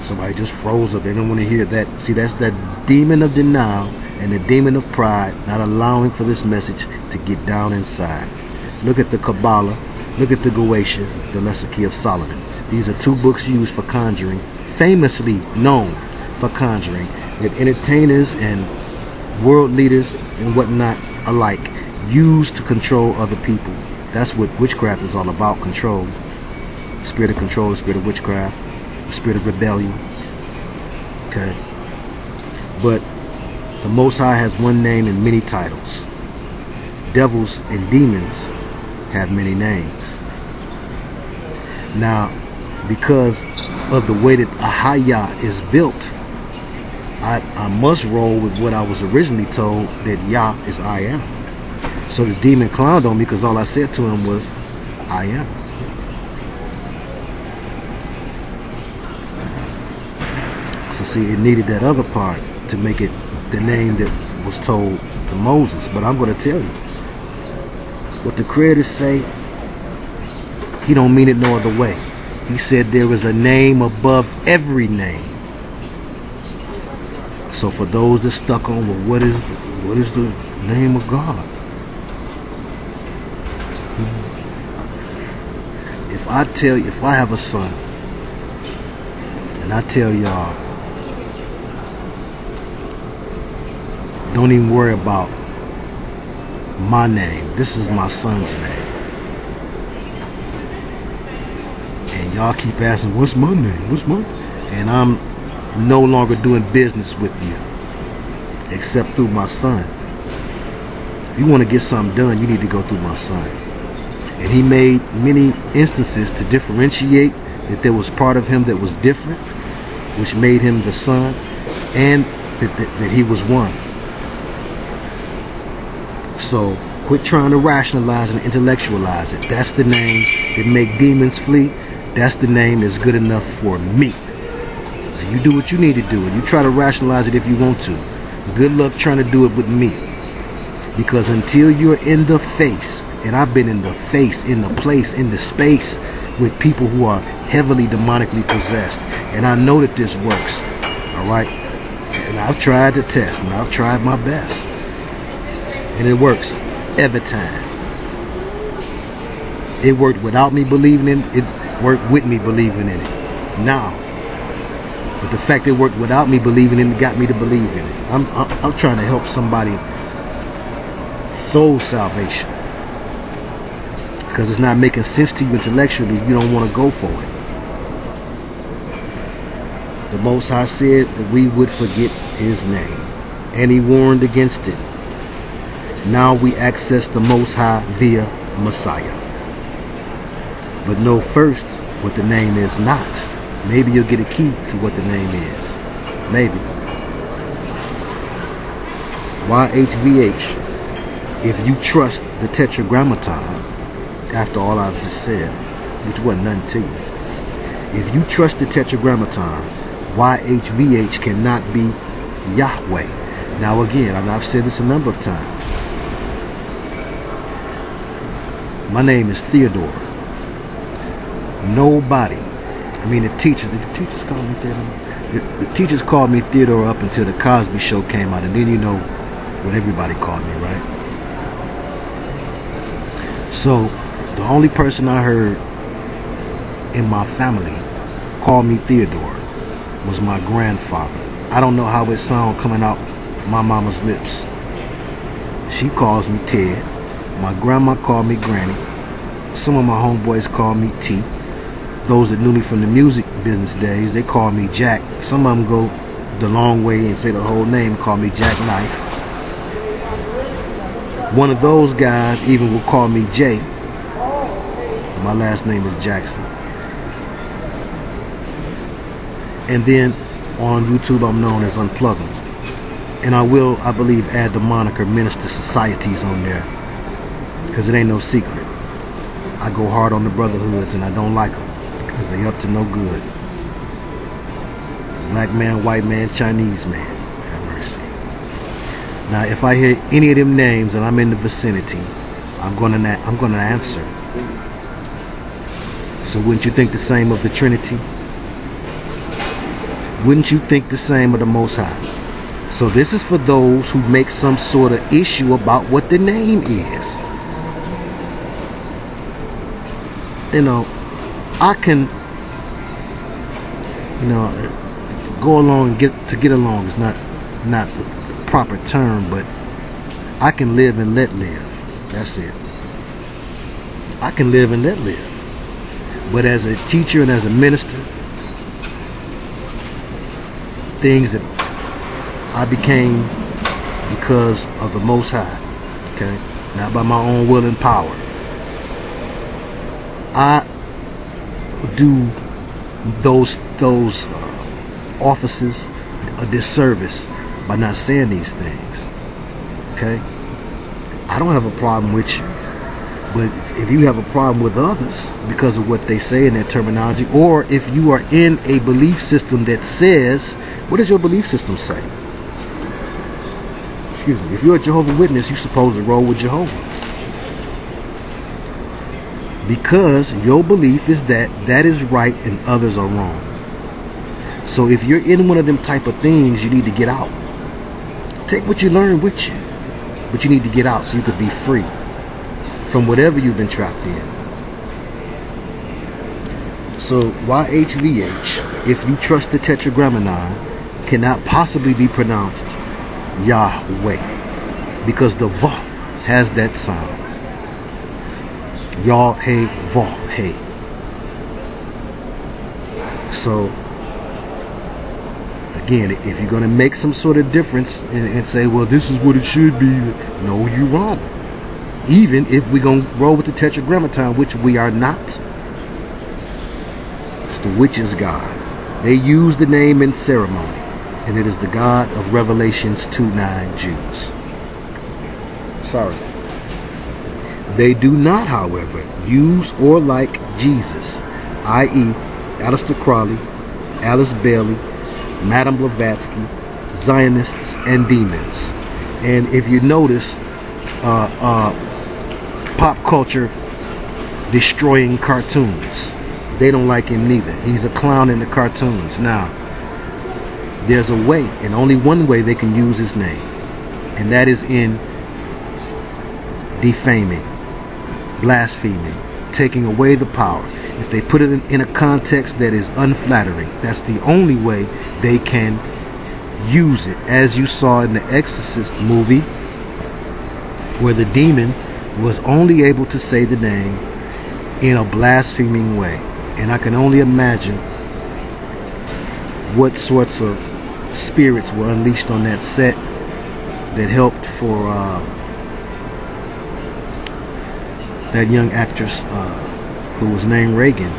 somebody just froze up. They don't want to hear that. See, that's that demon of denial and the demon of pride, not allowing for this message to get down inside. Look at the Kabbalah, look at the Goetia, the Lesser Key of Solomon. These are two books used for conjuring, famously known for conjuring, that entertainers and world leaders and whatnot alike use to control other people. That's what witchcraft is all about, control. The spirit of control, the spirit of witchcraft, the spirit of rebellion. Okay. But the Most High has one name and many titles. Devils and demons have many names. Now, because of the way that Ahaya is built, I must roll with what I was originally told, that Yah is I am. So the demon clowned on me because all I said to him was, I am. So see, it needed that other part to make it the name that was told to Moses. But I'm going to tell you, what the creators say, he don't mean it no other way. He said there is a name above every name. So for those that stuck on, well, what is the name of God? If I have a son, and I tell y'all, don't even worry about my name. This is my son's name. And y'all keep asking, what's my name? What's my? And I'm no longer doing business with you, except through my son. If you want to get something done, you need to go through my son. And he made many instances to differentiate that there was part of him that was different, which made him the son, and that he was one. So quit trying to rationalize and intellectualize it. That's the name that make demons flee. That's the name that's good enough for me. And you do what you need to do, and you try to rationalize it if you want to. Good luck trying to do it with me. Because until you're in the face, and I've been in the face, in the place, in the space with people who are heavily demonically possessed, and I know that this works. All right? And I've tried the test, and I've tried my best. And it works every time. It worked without me believing in it. It worked with me believing in it. Now, but the fact it worked without me believing in it got me to believe in it. I'm trying to help somebody soul salvation. Because it's not making sense to you intellectually, you don't want to go for it. The Most High said that we would forget his name, and he warned against it. Now we access the Most High via Messiah. But know first what the name is not. Maybe you'll get a key to what the name is. Maybe. YHVH. If you trust the tetragrammaton, after all I've just said, which wasn't nothing to you. If you trust the tetragrammaton, YHVH cannot be Yahweh. Now again, and I've said this a number of times. My name is Theodore. Nobody, the teachers called me Theodore. The teachers called me Theodore up until the Cosby Show came out, and then you know what everybody called me, right? So, the only person I heard in my family call me Theodore was my grandfather. I don't know how it sounds coming out my mama's lips. She calls me Ted. My grandma called me Granny. Some of my homeboys call me T. Those that knew me from the music business days, they call me Jack. Some of them go the long way and say the whole name, call me Jack Knife. One of those guys even will call me Jay. My last name is Jackson. And then on YouTube I'm known as Unplugging. And I will, I believe, add the moniker Minister Societies on there, because it ain't no secret. I go hard on the brotherhoods and I don't like them because they up to no good. Black man, white man, Chinese man. Have mercy. Now, if I hear any of them names and I'm in the vicinity, I'm gonna answer. So wouldn't you think the same of the Trinity? Wouldn't you think the same of the Most High? So this is for those who make some sort of issue about what the name is. I can, go along and get along is not the proper term, but I can live and let live. That's it. I can live and let live. But as a teacher and as a minister, things that I became because of the Most High, okay? Not by my own will and power. I do those offices a disservice by not saying these things, okay? I don't have a problem with you But if you have a problem with others because of what they say in their terminology, or if you are in a belief system that says, what does your belief system say? Excuse me. If you're a Jehovah's Witness, you're supposed to roll with Jehovah. Because your belief is that that is right and others are wrong. So if you're in one of them type of things, you need to get out. Take what you learned with you. But you need to get out so you could be free from whatever you've been trapped in. So YHVH, if you trust the tetragrammaton, cannot possibly be pronounced Yahweh, because the Va has that sound. Yah, hey, Va, hey. So again, if you're going to make some sort of difference and say, well, this is what it should be, no, you're wrong. Even if we're going to roll with the tetragrammaton, which we are not. It's the witch's god. They use the name in ceremony, and it is the God of Revelations 2:9 Jews. Sorry. They do not, however, use or like Jesus, i.e. Aleister Crowley, Alice Bailey, Madame Blavatsky, Zionists, and demons. And if you notice, pop culture destroying cartoons. They don't like him neither. He's a clown in the cartoons. Now, there's a way, and only one way they can use his name, and that is in defaming, blaspheming, taking away the power. If they put it in a context that is unflattering, that's the only way they can use it. As you saw in the Exorcist movie, where the demon was only able to say the name in a blaspheming way. And I can only imagine what sorts of spirits were unleashed on that set that helped for that young actress who was named Reagan.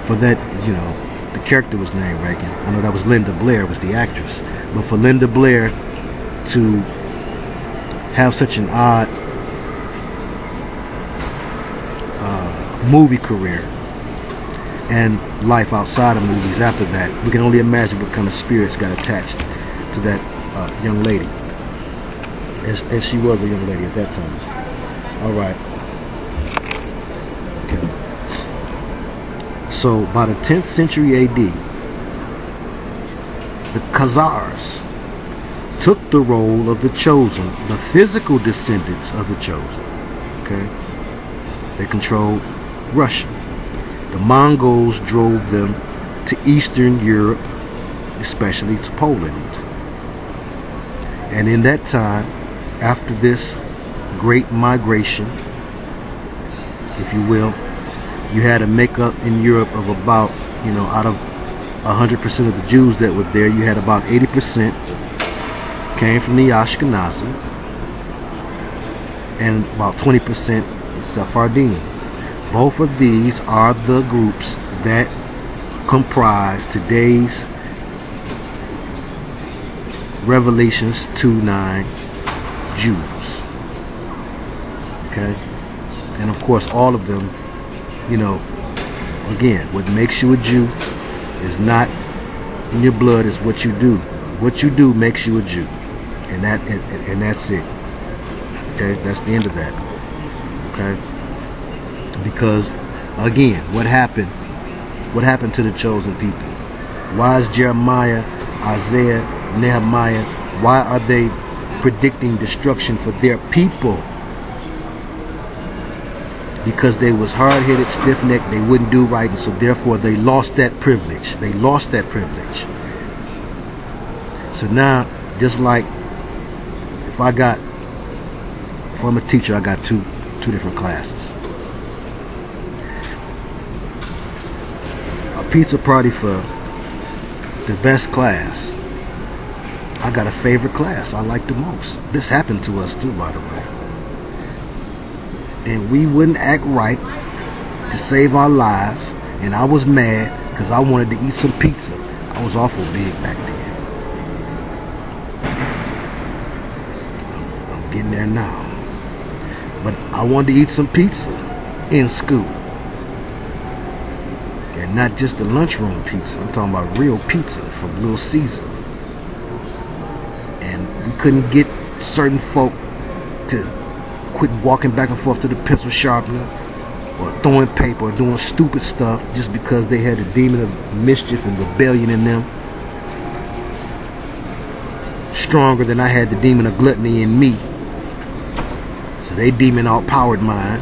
For that, you know, the character was named Reagan. I know that was Linda Blair, was the actress. But for Linda Blair to have such an odd movie career and life outside of movies after that, we can only imagine what kind of spirits got attached to that young lady, as she was a young lady at that time. All right. Okay. So by the 10th century AD, the Khazars took the role of the chosen, the physical descendants of the chosen. Okay? They controlled Russia. The Mongols drove them to Eastern Europe, especially to Poland. And in that time, after this great migration, if you will, you had a makeup in Europe of about, you know, out of 100% of the Jews that were there, you had about 80% came from the Ashkenazi, and about 20% Sephardim. Both of these are the groups that comprise today's Revelations 2:9 Jews. Okay? And of course, all of them, you know, again, what makes you a Jew is not in your blood, is what you do. What you do makes you a Jew. And that's it. Okay? That's the end of that. Okay? Because, again, what happened? What happened to the chosen people? Why is Jeremiah, Isaiah, Nehemiah, why are they predicting destruction for their people? Because they was hard-headed, stiff-necked, they wouldn't do right, and so therefore they lost that privilege. They lost that privilege. So now, just like if I'm a teacher, I got two different classes. A pizza party for the best class. I got a favorite class I like the most. This happened to us too, by the way. And we wouldn't act right to save our lives, and I was mad because I wanted to eat some pizza. I was awful big back then. I'm getting there now. But I wanted to eat some pizza in school. And not just the lunchroom pizza. I'm talking about real pizza from Little Caesar. And we couldn't get certain folk to quit walking back and forth to the pencil sharpener or throwing paper or doing stupid stuff just because they had a demon of mischief and rebellion in them. Stronger than I had the demon of gluttony in me. So they demon outpowered mine.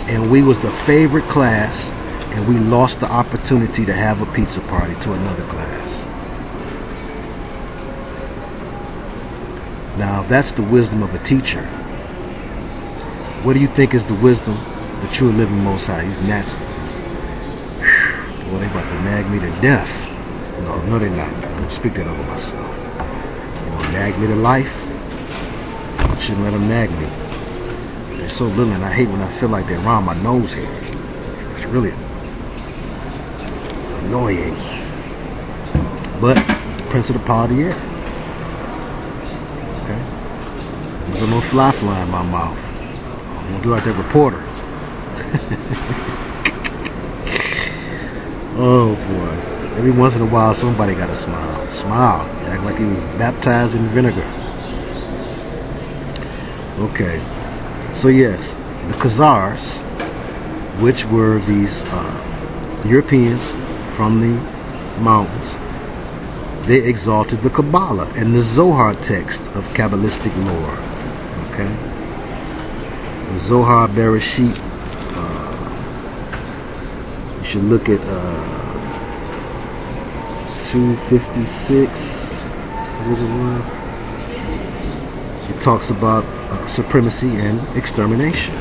And we was the favorite class, and we lost the opportunity to have a pizza party to another class. Now that's the wisdom of a teacher. What do you think is the wisdom of the true living Most High? These Nazis. Well, they about to nag me to death. No, they're not. I don't speak that over myself. You want to nag me to life? I shouldn't let them nag me. They're so little, and I hate when I feel like they're around my nose hair. It's really annoying. But the prince of the power of the air. Okay? There's no fly in my mouth. I'm gonna do like that reporter. Oh boy. Every once in a while somebody gotta smile. Smile. Act like he was baptized in vinegar. Okay. So yes, the Khazars, which were these Europeans from the mountains, they exalted the Kabbalah and the Zohar text of Kabbalistic lore. Okay? The Zohar Bereshit, you should look at 256, what it was. It talks about supremacy and extermination.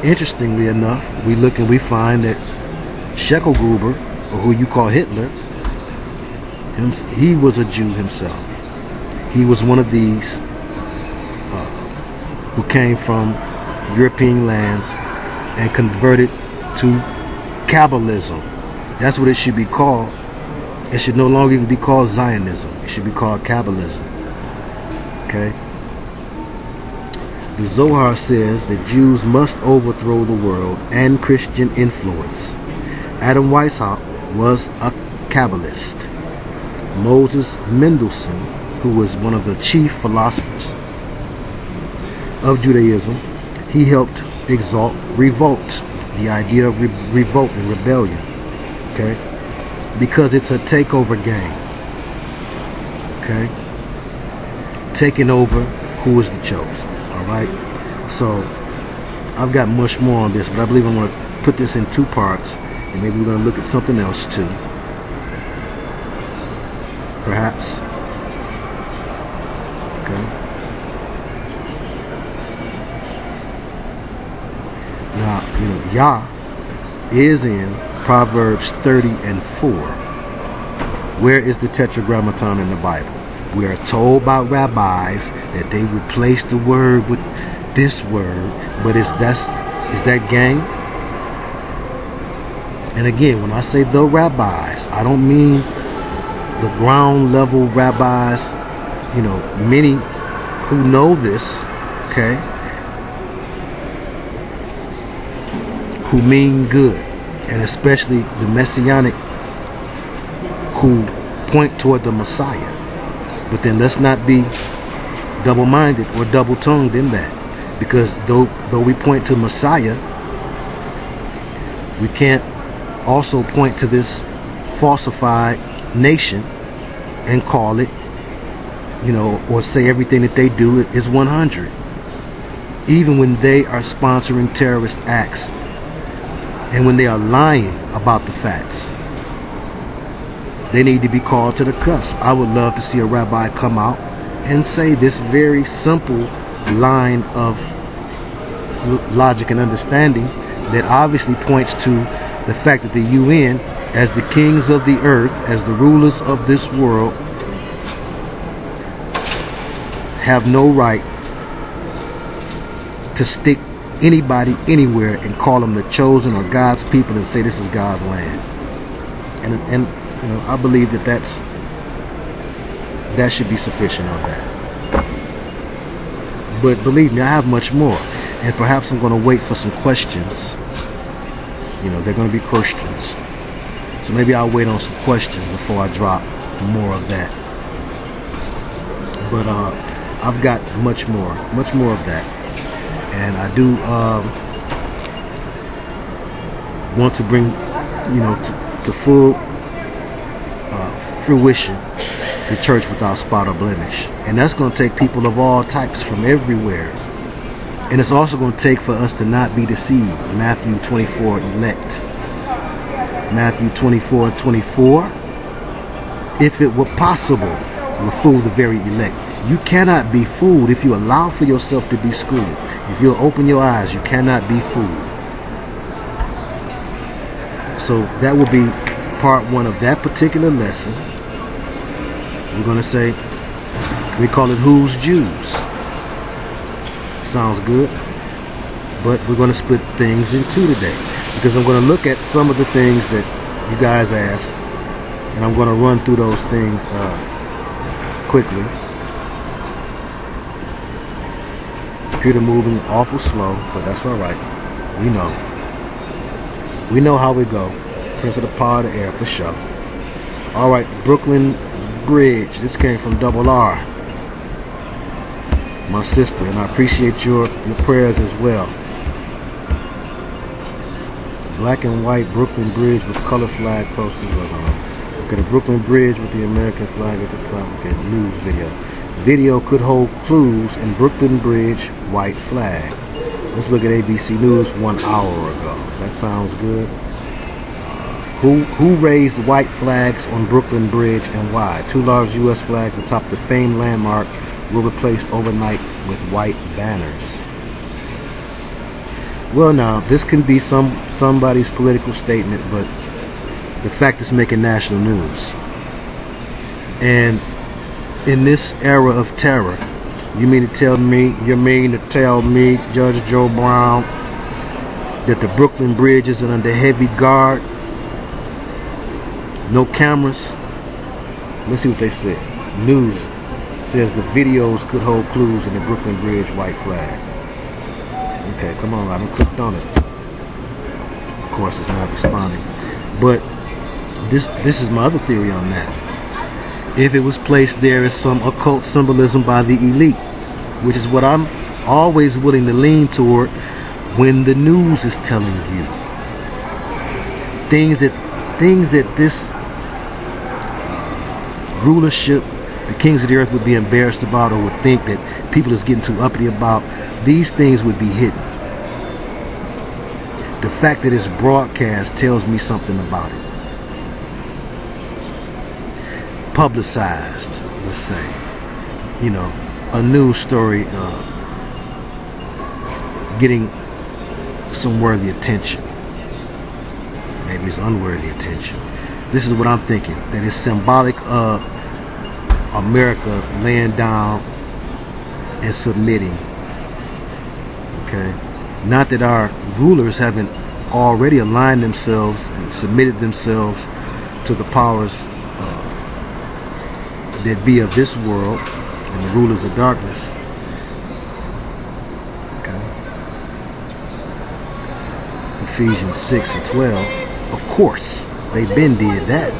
Interestingly enough, we look and we find that Scheckelgruber, or who you call Hitler, he was a Jew himself. He was one of these who came from European lands and converted to Kabbalism. That's what it should be called. It should no longer even be called Zionism. It should be called Kabbalism. Okay? The Zohar says that Jews must overthrow the world and Christian influence. Adam Weishaupt was a Kabbalist. Moses Mendelssohn, who was one of the chief philosophers of Judaism, he helped exalt revolt, the idea of revolt and rebellion, okay? Because it's a takeover game, okay? Taking over who is the chosen, all right? So I've got much more on this, but I believe I'm going to put this in two parts, and maybe we're going to look at something else too, perhaps. Okay. Now, Yah is in Proverbs 30:4. Where is the tetragrammaton in the Bible? We are told by rabbis that they replace the word with this word, but is that gang? And again, when I say the rabbis, I don't mean the ground level rabbis, many who know this, okay, who mean good, and especially the messianic who point toward the Messiah. But then let's not be double-minded or double-tongued in that, because though we point to Messiah, we can't also point to this falsified nation and call it, or say everything that they do is 100, even when they are sponsoring terrorist acts and when they are lying about the facts. They need to be called to the cusp. I would love to see a rabbi come out and say this very simple line of logic and understanding that obviously points to the fact that the UN, as the kings of the earth, as the rulers of this world, have no right to stick anybody anywhere and call them the chosen or God's people and say this is God's land. And I believe that should be sufficient on that. But believe me, I have much more. And perhaps I'm going to wait for some questions. You know, they're going to be Christians. So maybe I'll wait on some questions before I drop more of that. But I've got much more of that. And I do want to bring, you know, to full fruition the church without spot or blemish. And that's going to take people of all types from everywhere. And it's also going to take for us to not be deceived. Matthew 24, elect. Matthew 24:24. If it were possible, will fool the very elect. You cannot be fooled if you allow for yourself to be schooled. If you'll open your eyes, you cannot be fooled. So that will be part one of that particular lesson. We're going to say, we call it Who's Jews. Sounds good. But we're going to split things in two today, because I'm going to look at some of the things that you guys asked, and I'm going to run through those things quickly. Computer moving awful slow, but that's all right. We know how we go. Prince of the power of the air for sure. All right, Brooklyn Bridge. This came from Double R, my sister, and I appreciate your prayers as well. Black and white Brooklyn Bridge with color flag posters. Okay, the Brooklyn Bridge with the American flag at the top. Okay, news video. Video could hold clues in Brooklyn Bridge white flag. Let's look at ABC News 1 hour ago. That sounds good. Who raised white flags on Brooklyn Bridge and why? 2 large U.S. flags atop the famed landmark were replaced overnight with white banners. Well, now this can be somebody's political statement, but the fact is making national news. And in this era of terror, you mean to tell me, Judge Joe Brown, that the Brooklyn Bridge is under heavy guard? No cameras? Let's see what they said. News says the videos could hold clues in the Brooklyn Bridge white flag. Okay, come on, I haven't clicked on it. Of course, it's not responding. But this is my other theory on that. If it was placed there as some occult symbolism by the elite, which is what I'm always willing to lean toward when the news is telling you. Things that this rulership, the kings of the earth, would be embarrassed about, or would think that people is getting too uppity about, these things would be hidden. The fact that it's broadcast tells me something about it. Publicized, let's say. You know, a news story getting some worthy attention. Maybe it's unworthy attention. This is what I'm thinking, that it's symbolic of America laying down and submitting. Okay? Not that our rulers haven't already aligned themselves and submitted themselves to the powers that be of this world and the rulers of darkness. Okay? Ephesians 6:12. Of course, they've been did that.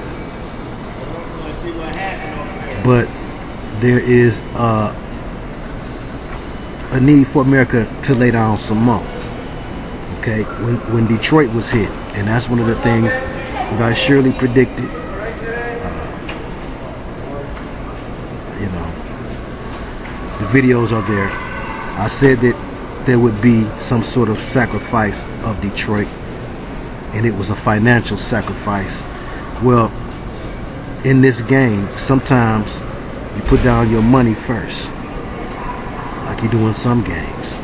But there is a need for America to lay down some more. Okay, when Detroit was hit, and that's one of the things that I surely predicted. You know, the videos are there. I said that there would be some sort of sacrifice of Detroit, and it was a financial sacrifice. Well, in this game, sometimes you put down your money first, like you do in some games,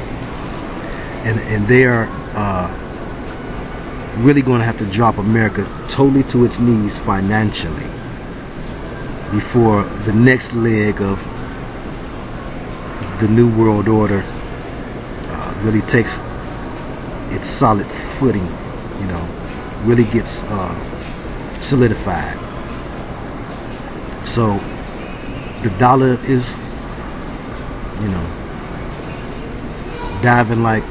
and they are really going to have to drop America totally to its knees financially before the next leg of the New World Order really takes its solid footing, you know, really gets solidified. So the dollar is, you know, diving like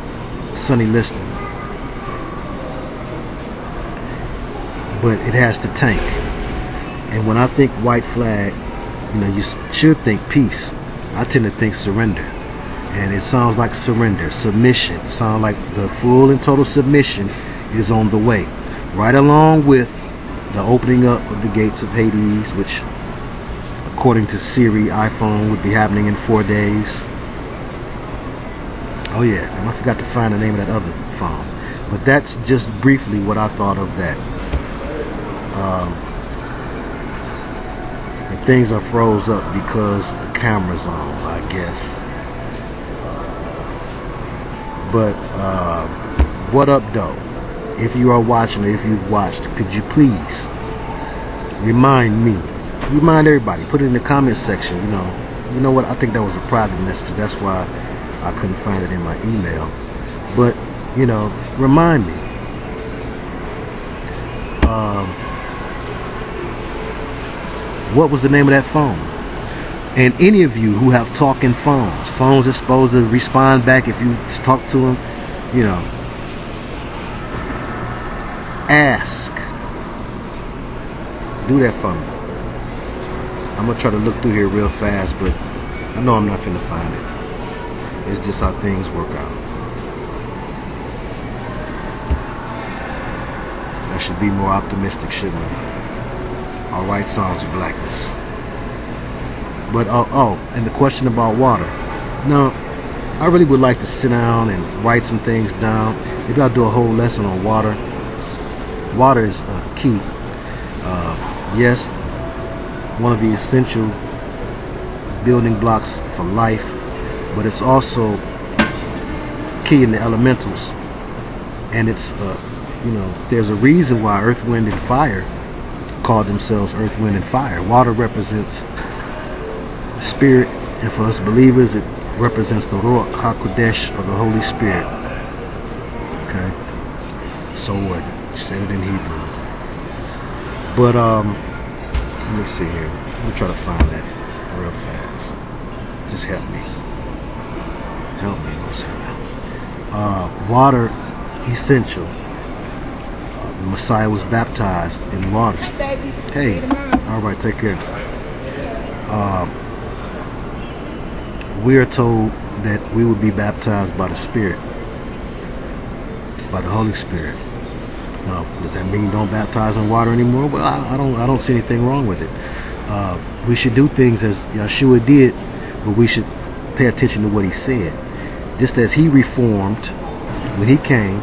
Sonny Liston. But it has to tank. And when I think white flag, you should think peace. I tend to think surrender. And it sounds like surrender, submission. It sounds like the full and total submission is on the way. Right along with the opening up of the gates of Hades, which according to Siri iPhone would be happening in 4 days. Oh yeah, and I forgot to find the name of that other phone. But that's just briefly what I thought of that. And things are froze up because the camera's on, I guess. But what up though? If you are watching or if you've watched, could you please remind me, remind everybody, put it in the comment section. You know what, I think that was a private message, that's why I couldn't find it in my email. But remind me, what was the name of that phone? And any of you who have talking phones that's supposed to respond back if you talk to them, ask. Do that for me. I'm gonna try to look through here real fast, but I know I'm not finna find it. It's just how things work out. I should be more optimistic, shouldn't I? All right, songs of blackness. But and the question about water. Now, I really would like to sit down and write some things down. Maybe I'll do a whole lesson on water. Water is key. Yes, one of the essential building blocks for life, but it's also key in the elementals. And it's, there's a reason why Earth, Wind, and Fire call themselves Earth, Wind, and Fire. Water represents the Spirit, and for us believers, it represents the Ruach HaKodesh, or the Holy Spirit. Okay? So what? You said it in Hebrew. But, let me see here. Let me try to find that real fast. Just help me. Help me, Hosea. Water, essential. The Messiah was baptized in water. Hey, all right, take care. We are told that we would be baptized by the Spirit, by the Holy Spirit. Now, does that mean don't baptize in water anymore? Well, I don't see anything wrong with it. We should do things as Yeshua did, but we should pay attention to what he said. Just as he reformed when he came,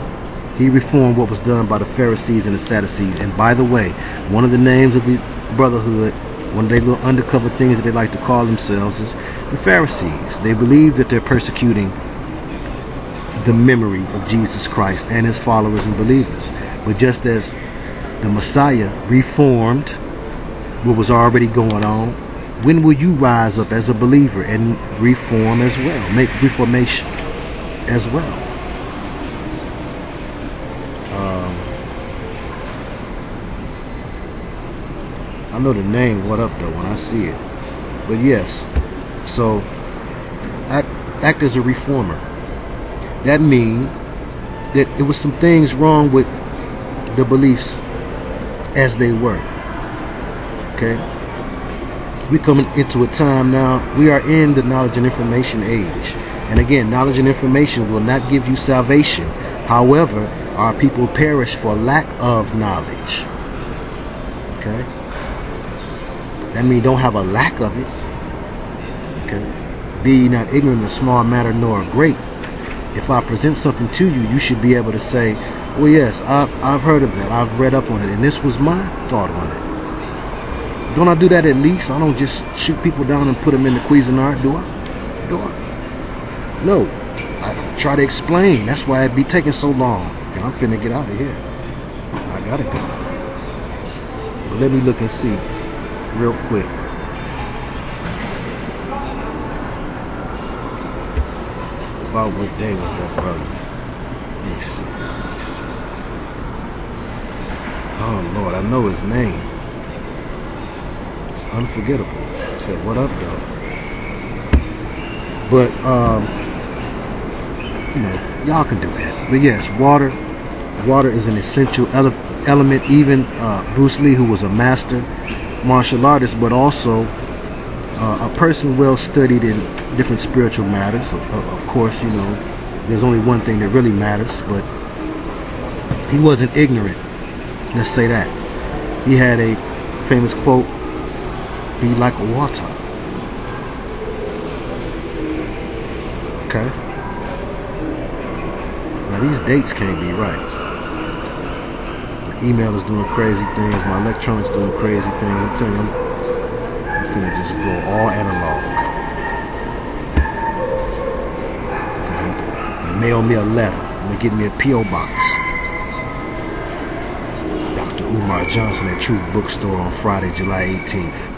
he reformed what was done by the Pharisees and the Sadducees. And by the way, one of the names of the Brotherhood, one of their little undercover things that they like to call themselves, is the Pharisees. They believe that they're persecuting the memory of Jesus Christ and his followers and believers. But just as the Messiah reformed what was already going on, when will you rise up as a believer and reform as well? Make reformation as well. I know the name, what up though, when I see it. But yes, so act as a reformer. That means that there was some things wrong with the beliefs as they were. Okay? We're coming into a time now, we are in the knowledge and information age. And again, knowledge and information will not give you salvation. However, our people perish for lack of knowledge. Okay? That means don't have a lack of it. Okay? Be ye not ignorant of small matter nor great. If I present something to you, you should be able to say, well, yes, I've heard of that. I've read up on it, and this was my thought on it. Don't I do that at least? I don't just shoot people down and put them in the Cuisinart, do I? Do I? No. I try to explain. That's why it be taking so long. And I'm finna get out of here. I gotta go. But let me look and see real quick. About what day was that, brother? Let me see. Oh Lord, I know his name. It's unforgettable. I said, what up, though? But y'all can do that. But yes, water is an essential element. Even Bruce Lee, who was a master martial artist, but also a person well studied in different spiritual matters. Of course, there's only one thing that really matters, but he wasn't ignorant. Let's say that. He had a famous quote, "Be like water." Okay? Now these dates can't be right. My email is doing crazy things. My electronics doing crazy things. I'm telling you, I'm finna just go all analog. Mail me a letter. I'm gonna get me a P.O. box. Dr. Umar Johnson at Truth Bookstore on Friday, July 18th.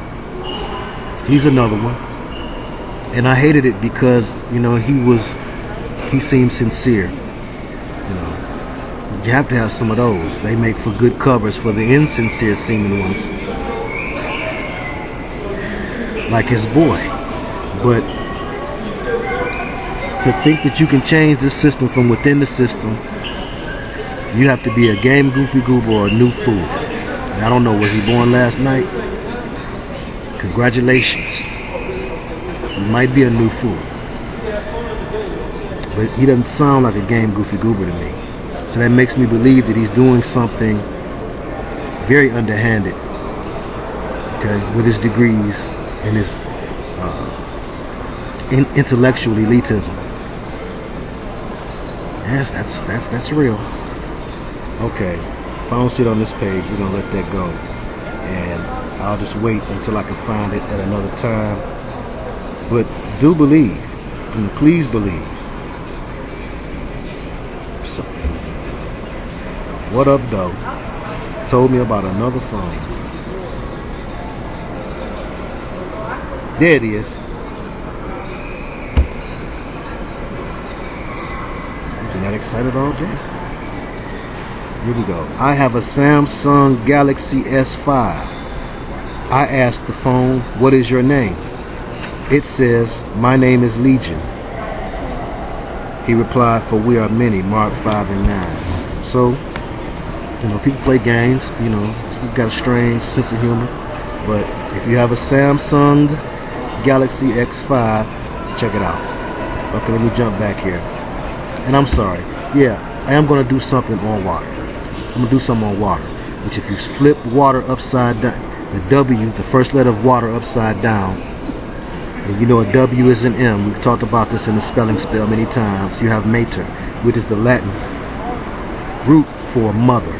He's another one. And I hated it because, he seemed sincere. You have to have some of those. They make for good covers for the insincere seeming ones. Like his boy. But to think that you can change this system from within the system, you have to be a game goofy goober or a new fool. And I don't know, was he born last night? Congratulations. He might be a new fool. But he doesn't sound like a game goofy goober to me. So that makes me believe that he's doing something very underhanded, okay, with his degrees and his intellectual elitism. Yes, that's real. Okay, if I don't see it on this page, we're gonna let that go, and I'll just wait until I can find it at another time. But do believe, and please believe. So, what up, though? Told me about another phone. There it is. That excited all day. Here we go. I have a Samsung Galaxy S5. I asked the phone, "What is your name?" It says, "My name is Legion." He replied, "For we are many," Mark 5 and 9. So, people play games, we've got a strange sense of humor. But if you have a Samsung Galaxy X5, check it out. Okay, let me jump back here. And I'm sorry. Yeah, I am going to do something on water. I'm going to do something on water. Which if you flip water upside down, the W, the first letter of water upside down, and a W is an M. We've talked about this in the spelling spell many times. You have mater, which is the Latin root for mother.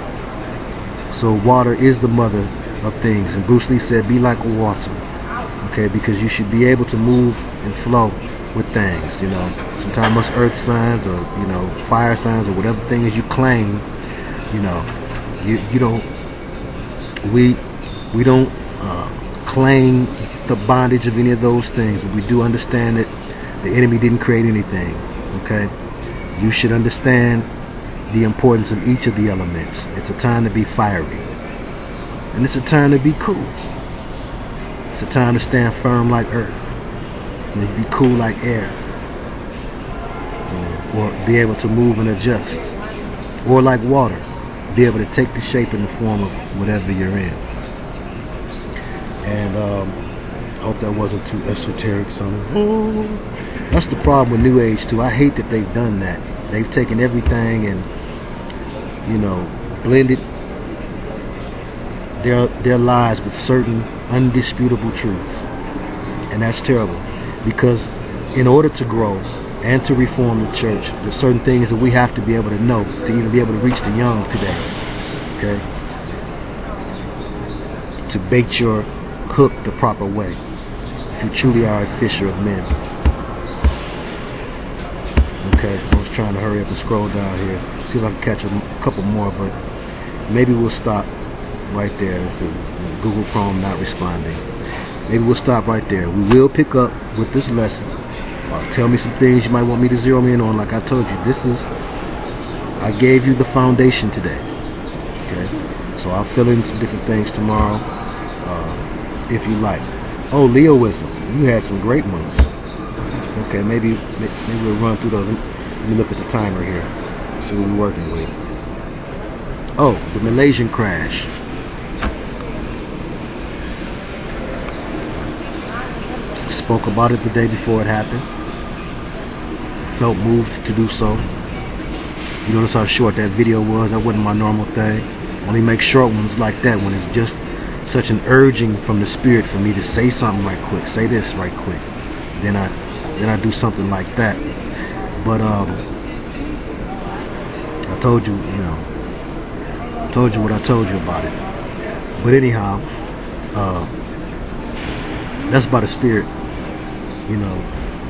So water is the mother of things. And Bruce Lee said, "Be like water." Okay, because you should be able to move and flow with things, sometimes us earth signs or fire signs or whatever things you claim, we don't claim the bondage of any of those things, but we do understand that the enemy didn't create anything. Okay, you should understand the importance of each of the elements. It's a time to be fiery, and it's a time to be cool. It's a time to stand firm like earth. And be cool like air, or be able to move and adjust, or like water, be able to take the shape and the form of whatever you're in. And I hope that wasn't too esoteric. That's the problem with New Age too. I hate that they've done that. They've taken everything and blended their lies with certain undisputable truths, and that's terrible. Because in order to grow and to reform the church, there's certain things that we have to be able to know to even be able to reach the young today. Okay? To bait your hook the proper way. If you truly are a fisher of men. Okay, I was trying to hurry up and scroll down here. See if I can catch a couple more, but maybe we'll stop right there. It says Google Chrome not responding. Maybe we'll stop right there. We will pick up with this lesson. Tell me some things you might want me to zero in on. Like I told you, I gave you the foundation today. Okay, so I'll fill in some different things tomorrow, if you like. Oh, Leoism. You had some great ones. Okay, maybe we'll run through those. Let me look at the timer here. See what we're working with. Oh, the Malaysian crash. Spoke about it the day before it happened. Felt moved to do so. You notice how short that video was? That wasn't my normal thing. Only make short ones like that when it's just such an urging from the spirit for me to say something right quick. Say this right quick. Then I do something like that. But I told you, told you what I told you about it. But anyhow, that's by the spirit.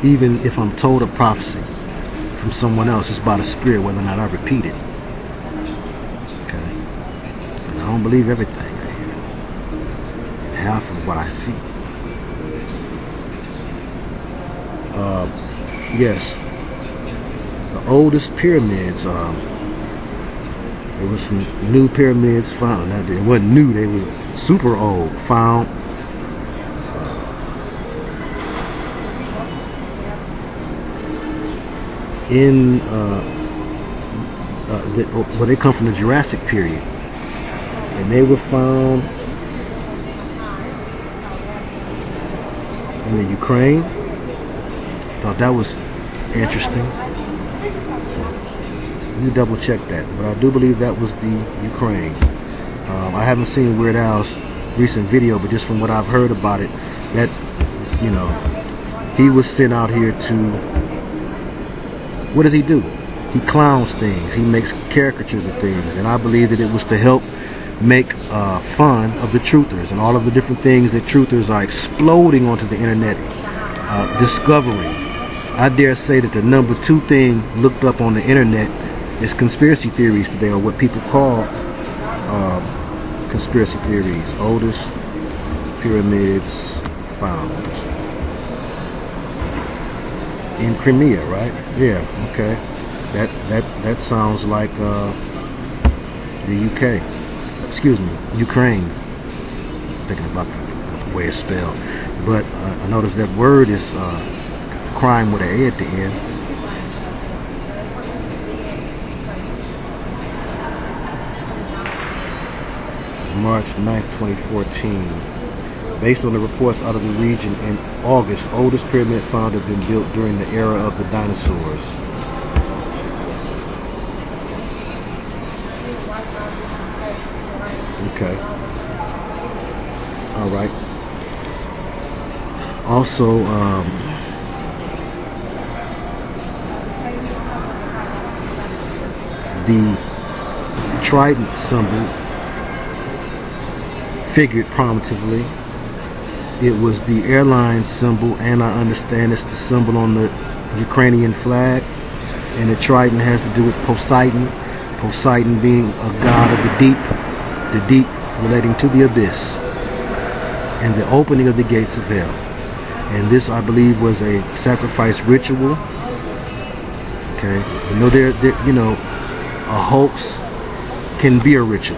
Even if I'm told a prophecy from someone else, it's by the spirit whether or not I repeat it. Okay? And I don't believe everything I hear. Half of what I see. Yes. The oldest pyramids, there was some new pyramids found. Now, they wasn't new, they was super old. Found in they come from the Jurassic period, and they were found in the Ukraine. Thought that was interesting. Let me double check that, but I do believe that was the Ukraine. I haven't seen Weird Al's recent video, but just from what I've heard about it, that he was sent out here to, what does he do? He clowns things. He makes caricatures of things, and I believe that it was to help make fun of the truthers and all of the different things that truthers are exploding onto the internet, discovering. I dare say that the number 2 thing looked up on the internet is conspiracy theories today, or what people call conspiracy theories. Oldest pyramids found in Crimea, right? Yeah, okay. That sounds like the UK. Excuse me, Ukraine. Thinking about the way it's spelled, but I noticed that word is crime with an A at the end. This is March 9th, 2014. Based on the reports out of the region in August, oldest pyramid found have been built during the era of the dinosaurs. Okay. All right. Also, the trident symbol figured prominently. It was the airline symbol, and I understand it's the symbol on the Ukrainian flag. And the trident has to do with Poseidon. Poseidon being a god of the deep relating to the abyss, and the opening of the gates of hell. And this, I believe, was a sacrifice ritual. Okay, a hoax can be a ritual,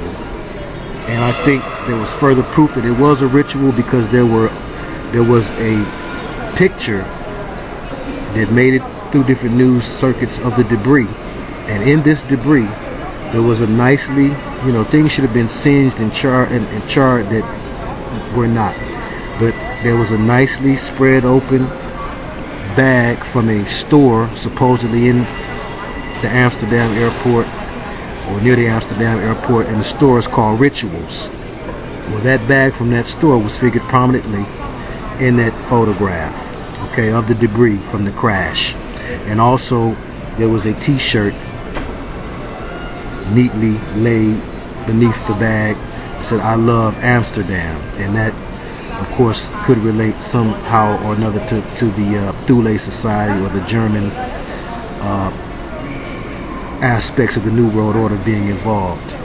and I think there was further proof that it was a ritual because there was a picture that made it through different news circuits of the debris, and in this debris there was a nicely, things should have been singed and charred that were not, but there was a nicely spread open bag from a store supposedly in the Amsterdam airport, or near the Amsterdam airport, and the store is called Rituals. Well, that bag from that store was figured prominently in that photograph, okay, of the debris from the crash. And also there was a t-shirt neatly laid beneath the bag that said, "I love Amsterdam," and that of course could relate somehow or another to the Thule Society, or the German aspects of the New World Order being involved.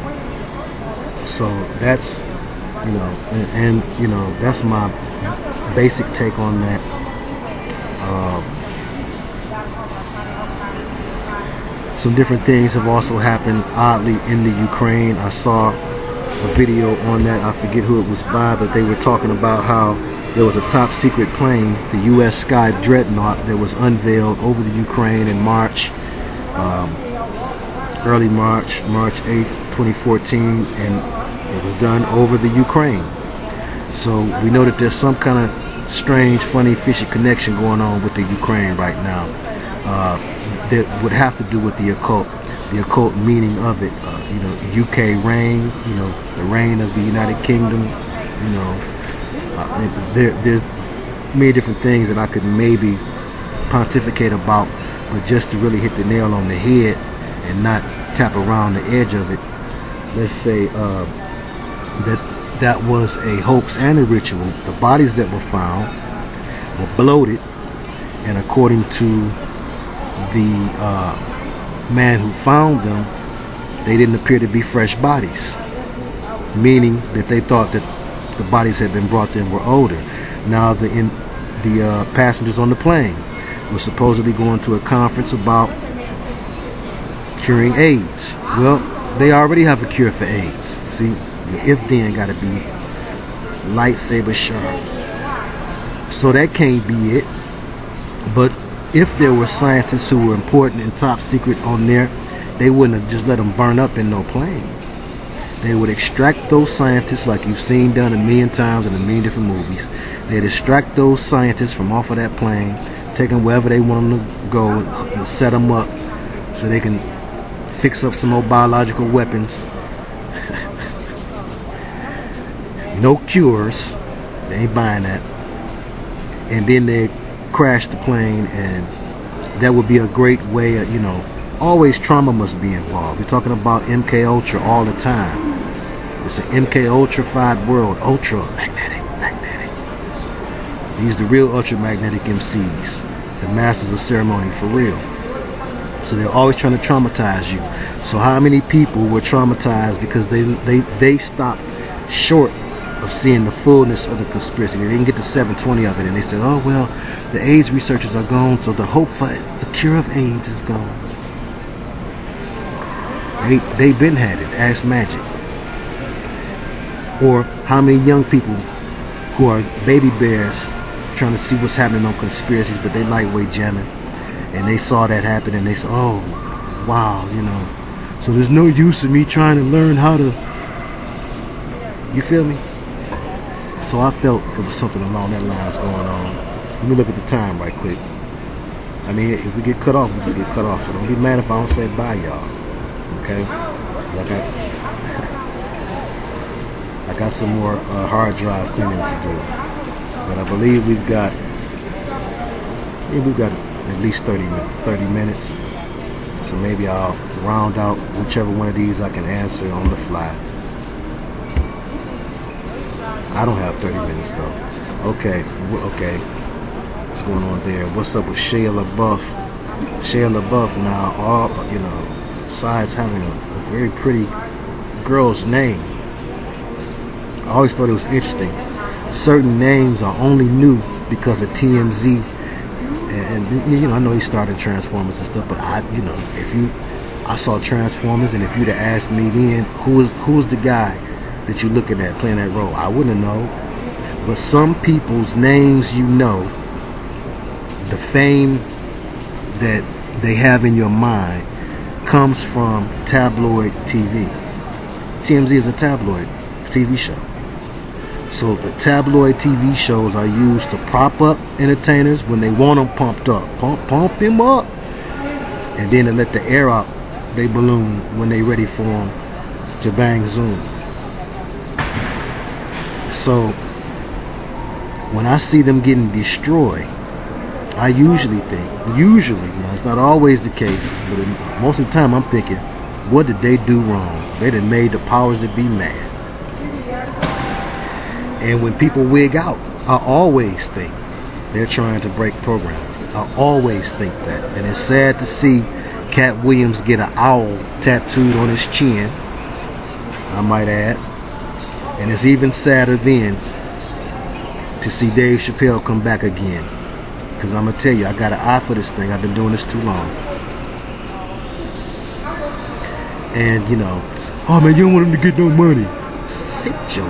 So that's, that's my basic take on that. Some different things have also happened oddly in the Ukraine. I saw a video on that. I forget who it was by, but they were talking about how there was a top secret plane, the U.S. Sky Dreadnought, that was unveiled over the Ukraine in March. early March 8th, 2014, and it was done over the Ukraine. So we know that there's some kind of strange, funny, fishy connection going on with the Ukraine right now that would have to do with the occult meaning of it. UK reign, the reign of the United Kingdom, there's many different things that I could maybe pontificate about, but just to really hit the nail on the head and not tap around the edge of it, let's say that was a hoax and a ritual. The bodies that were found were bloated, and according to the man who found them, they didn't appear to be fresh bodies, meaning that they thought that the bodies had been brought in were older. Now the passengers on the plane were supposedly going to a conference about curing AIDS. Well, they already have a cure for AIDS. See, the if then got to be lightsaber sharp. So that can't be it. But if there were scientists who were important and top secret on there, they wouldn't have just let them burn up in no plane. They would extract those scientists, like you've seen done a million times in a million different movies. They'd extract those scientists from off of that plane, take them wherever they want them to go, and set them up so they can fix up some old biological weapons. No cures. They ain't buying that. And then they crash the plane, and that would be a great way of, always trauma must be involved. We're talking about MK Ultra all the time. It's an MK Ultra-fied world. Ultra magnetic. These the real ultramagnetic MCs. The masters of ceremony for real. So they're always trying to traumatize you. So how many people were traumatized because they stopped short of seeing the fullness of the conspiracy? They didn't get the 720 of it, and they said, oh well, the AIDS researchers are gone, so the hope for the cure of AIDS is gone. They've been had it. Ask Magic. Or how many young people who are baby bears trying to see what's happening on conspiracies, but they lightweight jamming, and they saw that happen, and they said, oh wow, so there's no use of me trying to learn how to, you feel me? So I felt there was something along that lines going on. Let me look at the time right quick. I mean, if we get cut off, we just get cut off, so don't be mad if I don't say bye, y'all. Okay? I got some more hard drive cleaning to do, but I believe we've got at least 30 minutes. So maybe I'll round out whichever one of these I can answer on the fly. I don't have 30 minutes though. Okay. What's going on there? What's up with Shia LaBeouf? Shia LaBeouf now, all besides having a very pretty girl's name, I always thought it was interesting. Certain names are only new because of TMZ, and I know he started Transformers and stuff, but I saw Transformers, and if you'd have asked me then who's the guy that you're looking at playing that role, I wouldn't know. But some people's names, the fame that they have in your mind comes from tabloid TV. TMZ is a tabloid TV show. So the tabloid TV shows are used to prop up entertainers when they want them pumped up. Pump him up. And then to let the air out they balloon when they ready for them to bang zoom. So when I see them getting destroyed, I usually think, it's not always the case, but most of the time I'm thinking, what did they do wrong? They done made the powers that be mad. And when people wig out, I always think they're trying to break programming. I always think that. And it's sad to see Cat Williams get an owl tattooed on his chin, I might add. And it's even sadder then to see Dave Chappelle come back again. Because I'm going to tell you, I got an eye for this thing. I've been doing this too long. And, oh man, you don't want him to get no money. Sit your...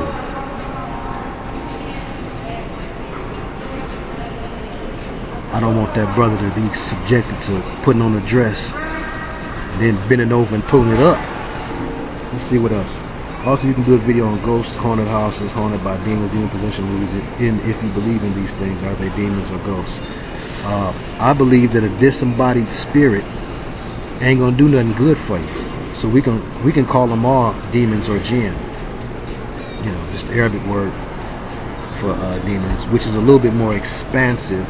I don't want that brother to be subjected to putting on a dress then bending over and pulling it up. Let's see what else. Also, you can do a video on ghosts, haunted houses, haunted by demons, demon possession movies. If you believe in these things, are they demons or ghosts? I believe that a disembodied spirit ain't gonna do nothing good for you. So we can call them all demons or jinn. You know, just the Arabic word for demons, which is a little bit more expansive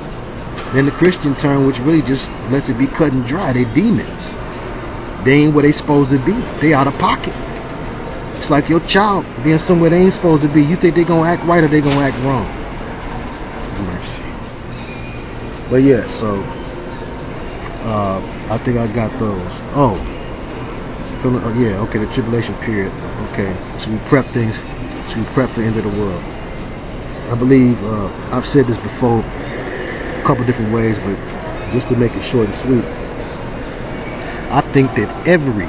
than the Christian term, which really just lets it be cut and dry. They demons. They ain't where they supposed to be. They out of pocket. It's like your child being somewhere they ain't supposed to be. You think they gonna act right or they gonna act wrong? Mercy. But yeah, so I think I got those. Oh, yeah, okay, the tribulation period. Okay, should we prep things? Should we prep for the end of the world? I believe I've said this before a couple different ways, but just to make it short and sweet, I think that every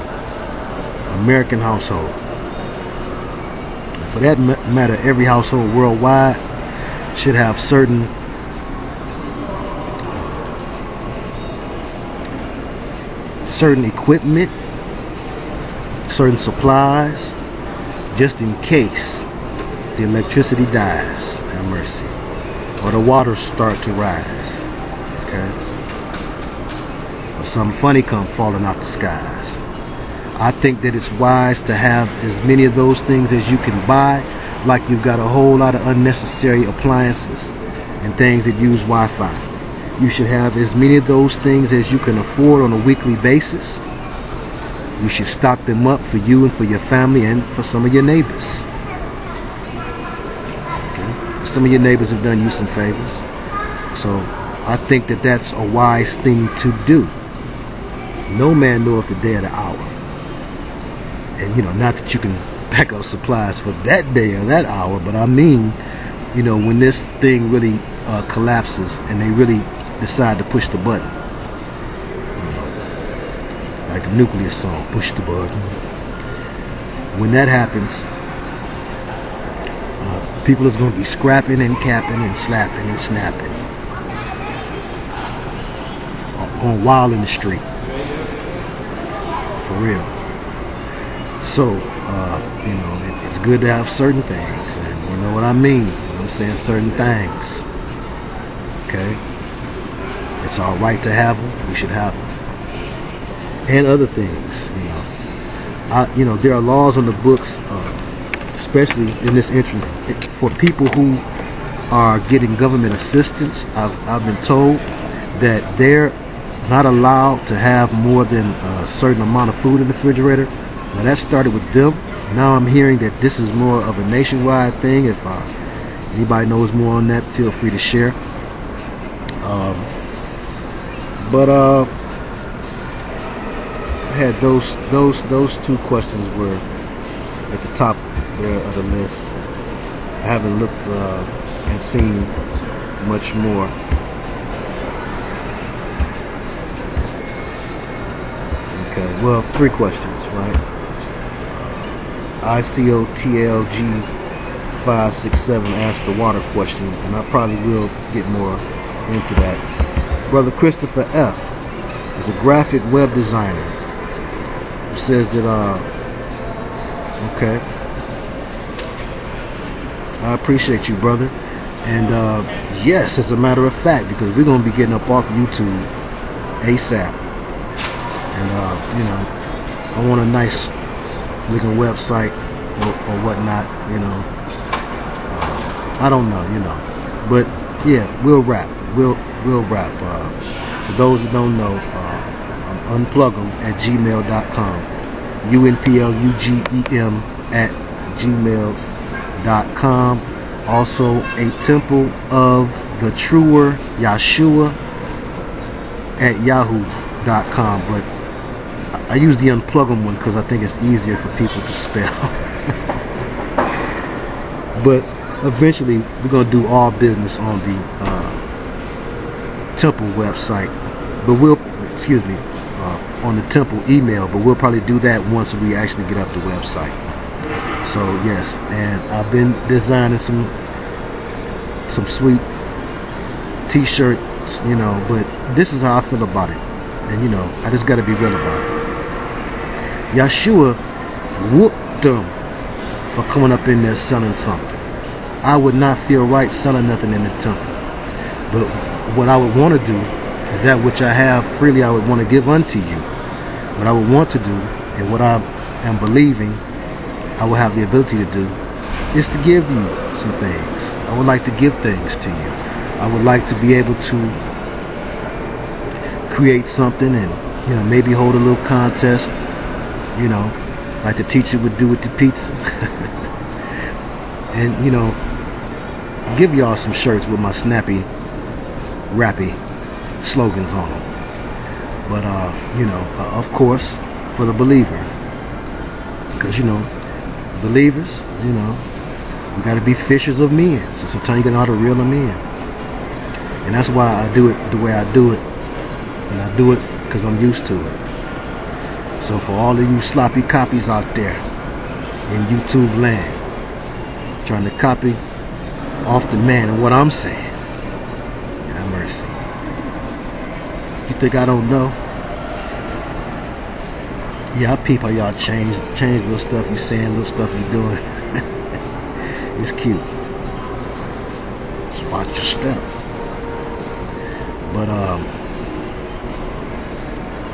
American household, for that matter, every household worldwide, should have certain equipment, certain supplies, just in case the electricity dies, have mercy, or the waters start to rise, okay, or some funny come falling out the skies. I think that it's wise to have as many of those things as you can buy, like you've got a whole lot of unnecessary appliances and things that use Wi-Fi. You should have as many of those things as you can afford on a weekly basis. You should stock them up for you and for your family and for some of your neighbors. Okay? Some of your neighbors have done you some favors. So I think that that's a wise thing to do. No man knoweth the day or the hour. And, you know, not that you can pack up supplies for that day or that hour, but I mean, you know, when this thing really collapses and they really decide to push the button, you know, like the nuclear song, push the button. When that happens, people is going to be scrapping and capping and slapping and snapping, going wild in the street, for real. So, you know, it's good to have certain things, and you know what I mean. You know what I'm saying? Certain things. Okay? It's all right to have them. We should have them. And other things, you know. You know, there are laws on the books, especially in this entry, for people who are getting government assistance. I've been told that they're not allowed to have more than a certain amount of food in the refrigerator. Now that started with them. Now I'm hearing that this is more of a nationwide thing. If anybody knows more on that, feel free to share. But I had those two questions were at the top there of the list. I haven't looked and seen much more. Okay, well, 3 questions, right? ICOTLG567 asked the water question, and I probably will get more into that. Brother Christopher F. is a graphic web designer who says that, okay, I appreciate you, brother. And yes, as a matter of fact, because we're going to be getting up off YouTube ASAP. And, you know, I want a nice looking website or whatnot, you know. I don't know, you know. But, yeah, we'll wrap. We'll wrap. For those that don't know, unplugem@gmail.com. unplugem@gmail.com. Also, a temple of the truer Yahshua @yahoo.com. But I use the unplugem one because I think it's easier for people to spell. But eventually, we're going to do all business on the temple website. But on the temple email. But we'll probably do that once we actually get up the website. So yes, and I've been designing some sweet t-shirts, you know. But this is how I feel about it, and you know, I just got to be real about it. Yeshua whooped them for coming up in there selling something. I would not feel right selling nothing in the temple. But what I would want to do is that which I have freely I would want to give unto you. What I would want to do and what I am believing I will have the ability to do is to give you some things. I would like to give things to you. I would like to be able to create something and, you know, maybe hold a little contest, you know, like the teacher would do with the pizza. And, you know, give y'all some shirts with my snappy, rappy slogans on them. But, you know, of course, for the believer. Because, you know, believers, you know, we got to be fishers of men. So sometimes you got to know how to reel them in. And that's why I do it the way I do it. And I do it because I'm used to it. So for all of you sloppy copies out there in YouTube land, trying to copy off the man and what I'm saying, have mercy. You think I don't know? Yeah, I peep how y'all change little stuff you saying, little stuff you doing. It's cute. Just watch your step. But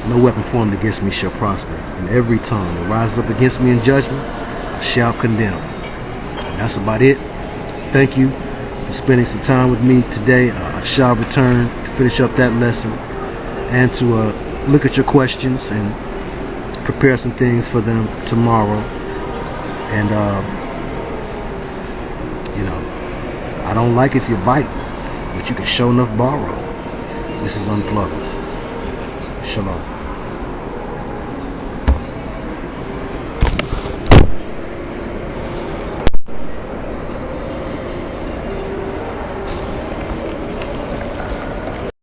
no weapon formed against me shall prosper, and every tongue that rises up against me in judgment I shall condemn. And that's about it. Thank you for spending some time with me today. I shall return to finish up that lesson and to look at your questions and prepare some things for them tomorrow. And you know, I don't like if you bite, but you can sure enough borrow. This is Unplugged. Shalom.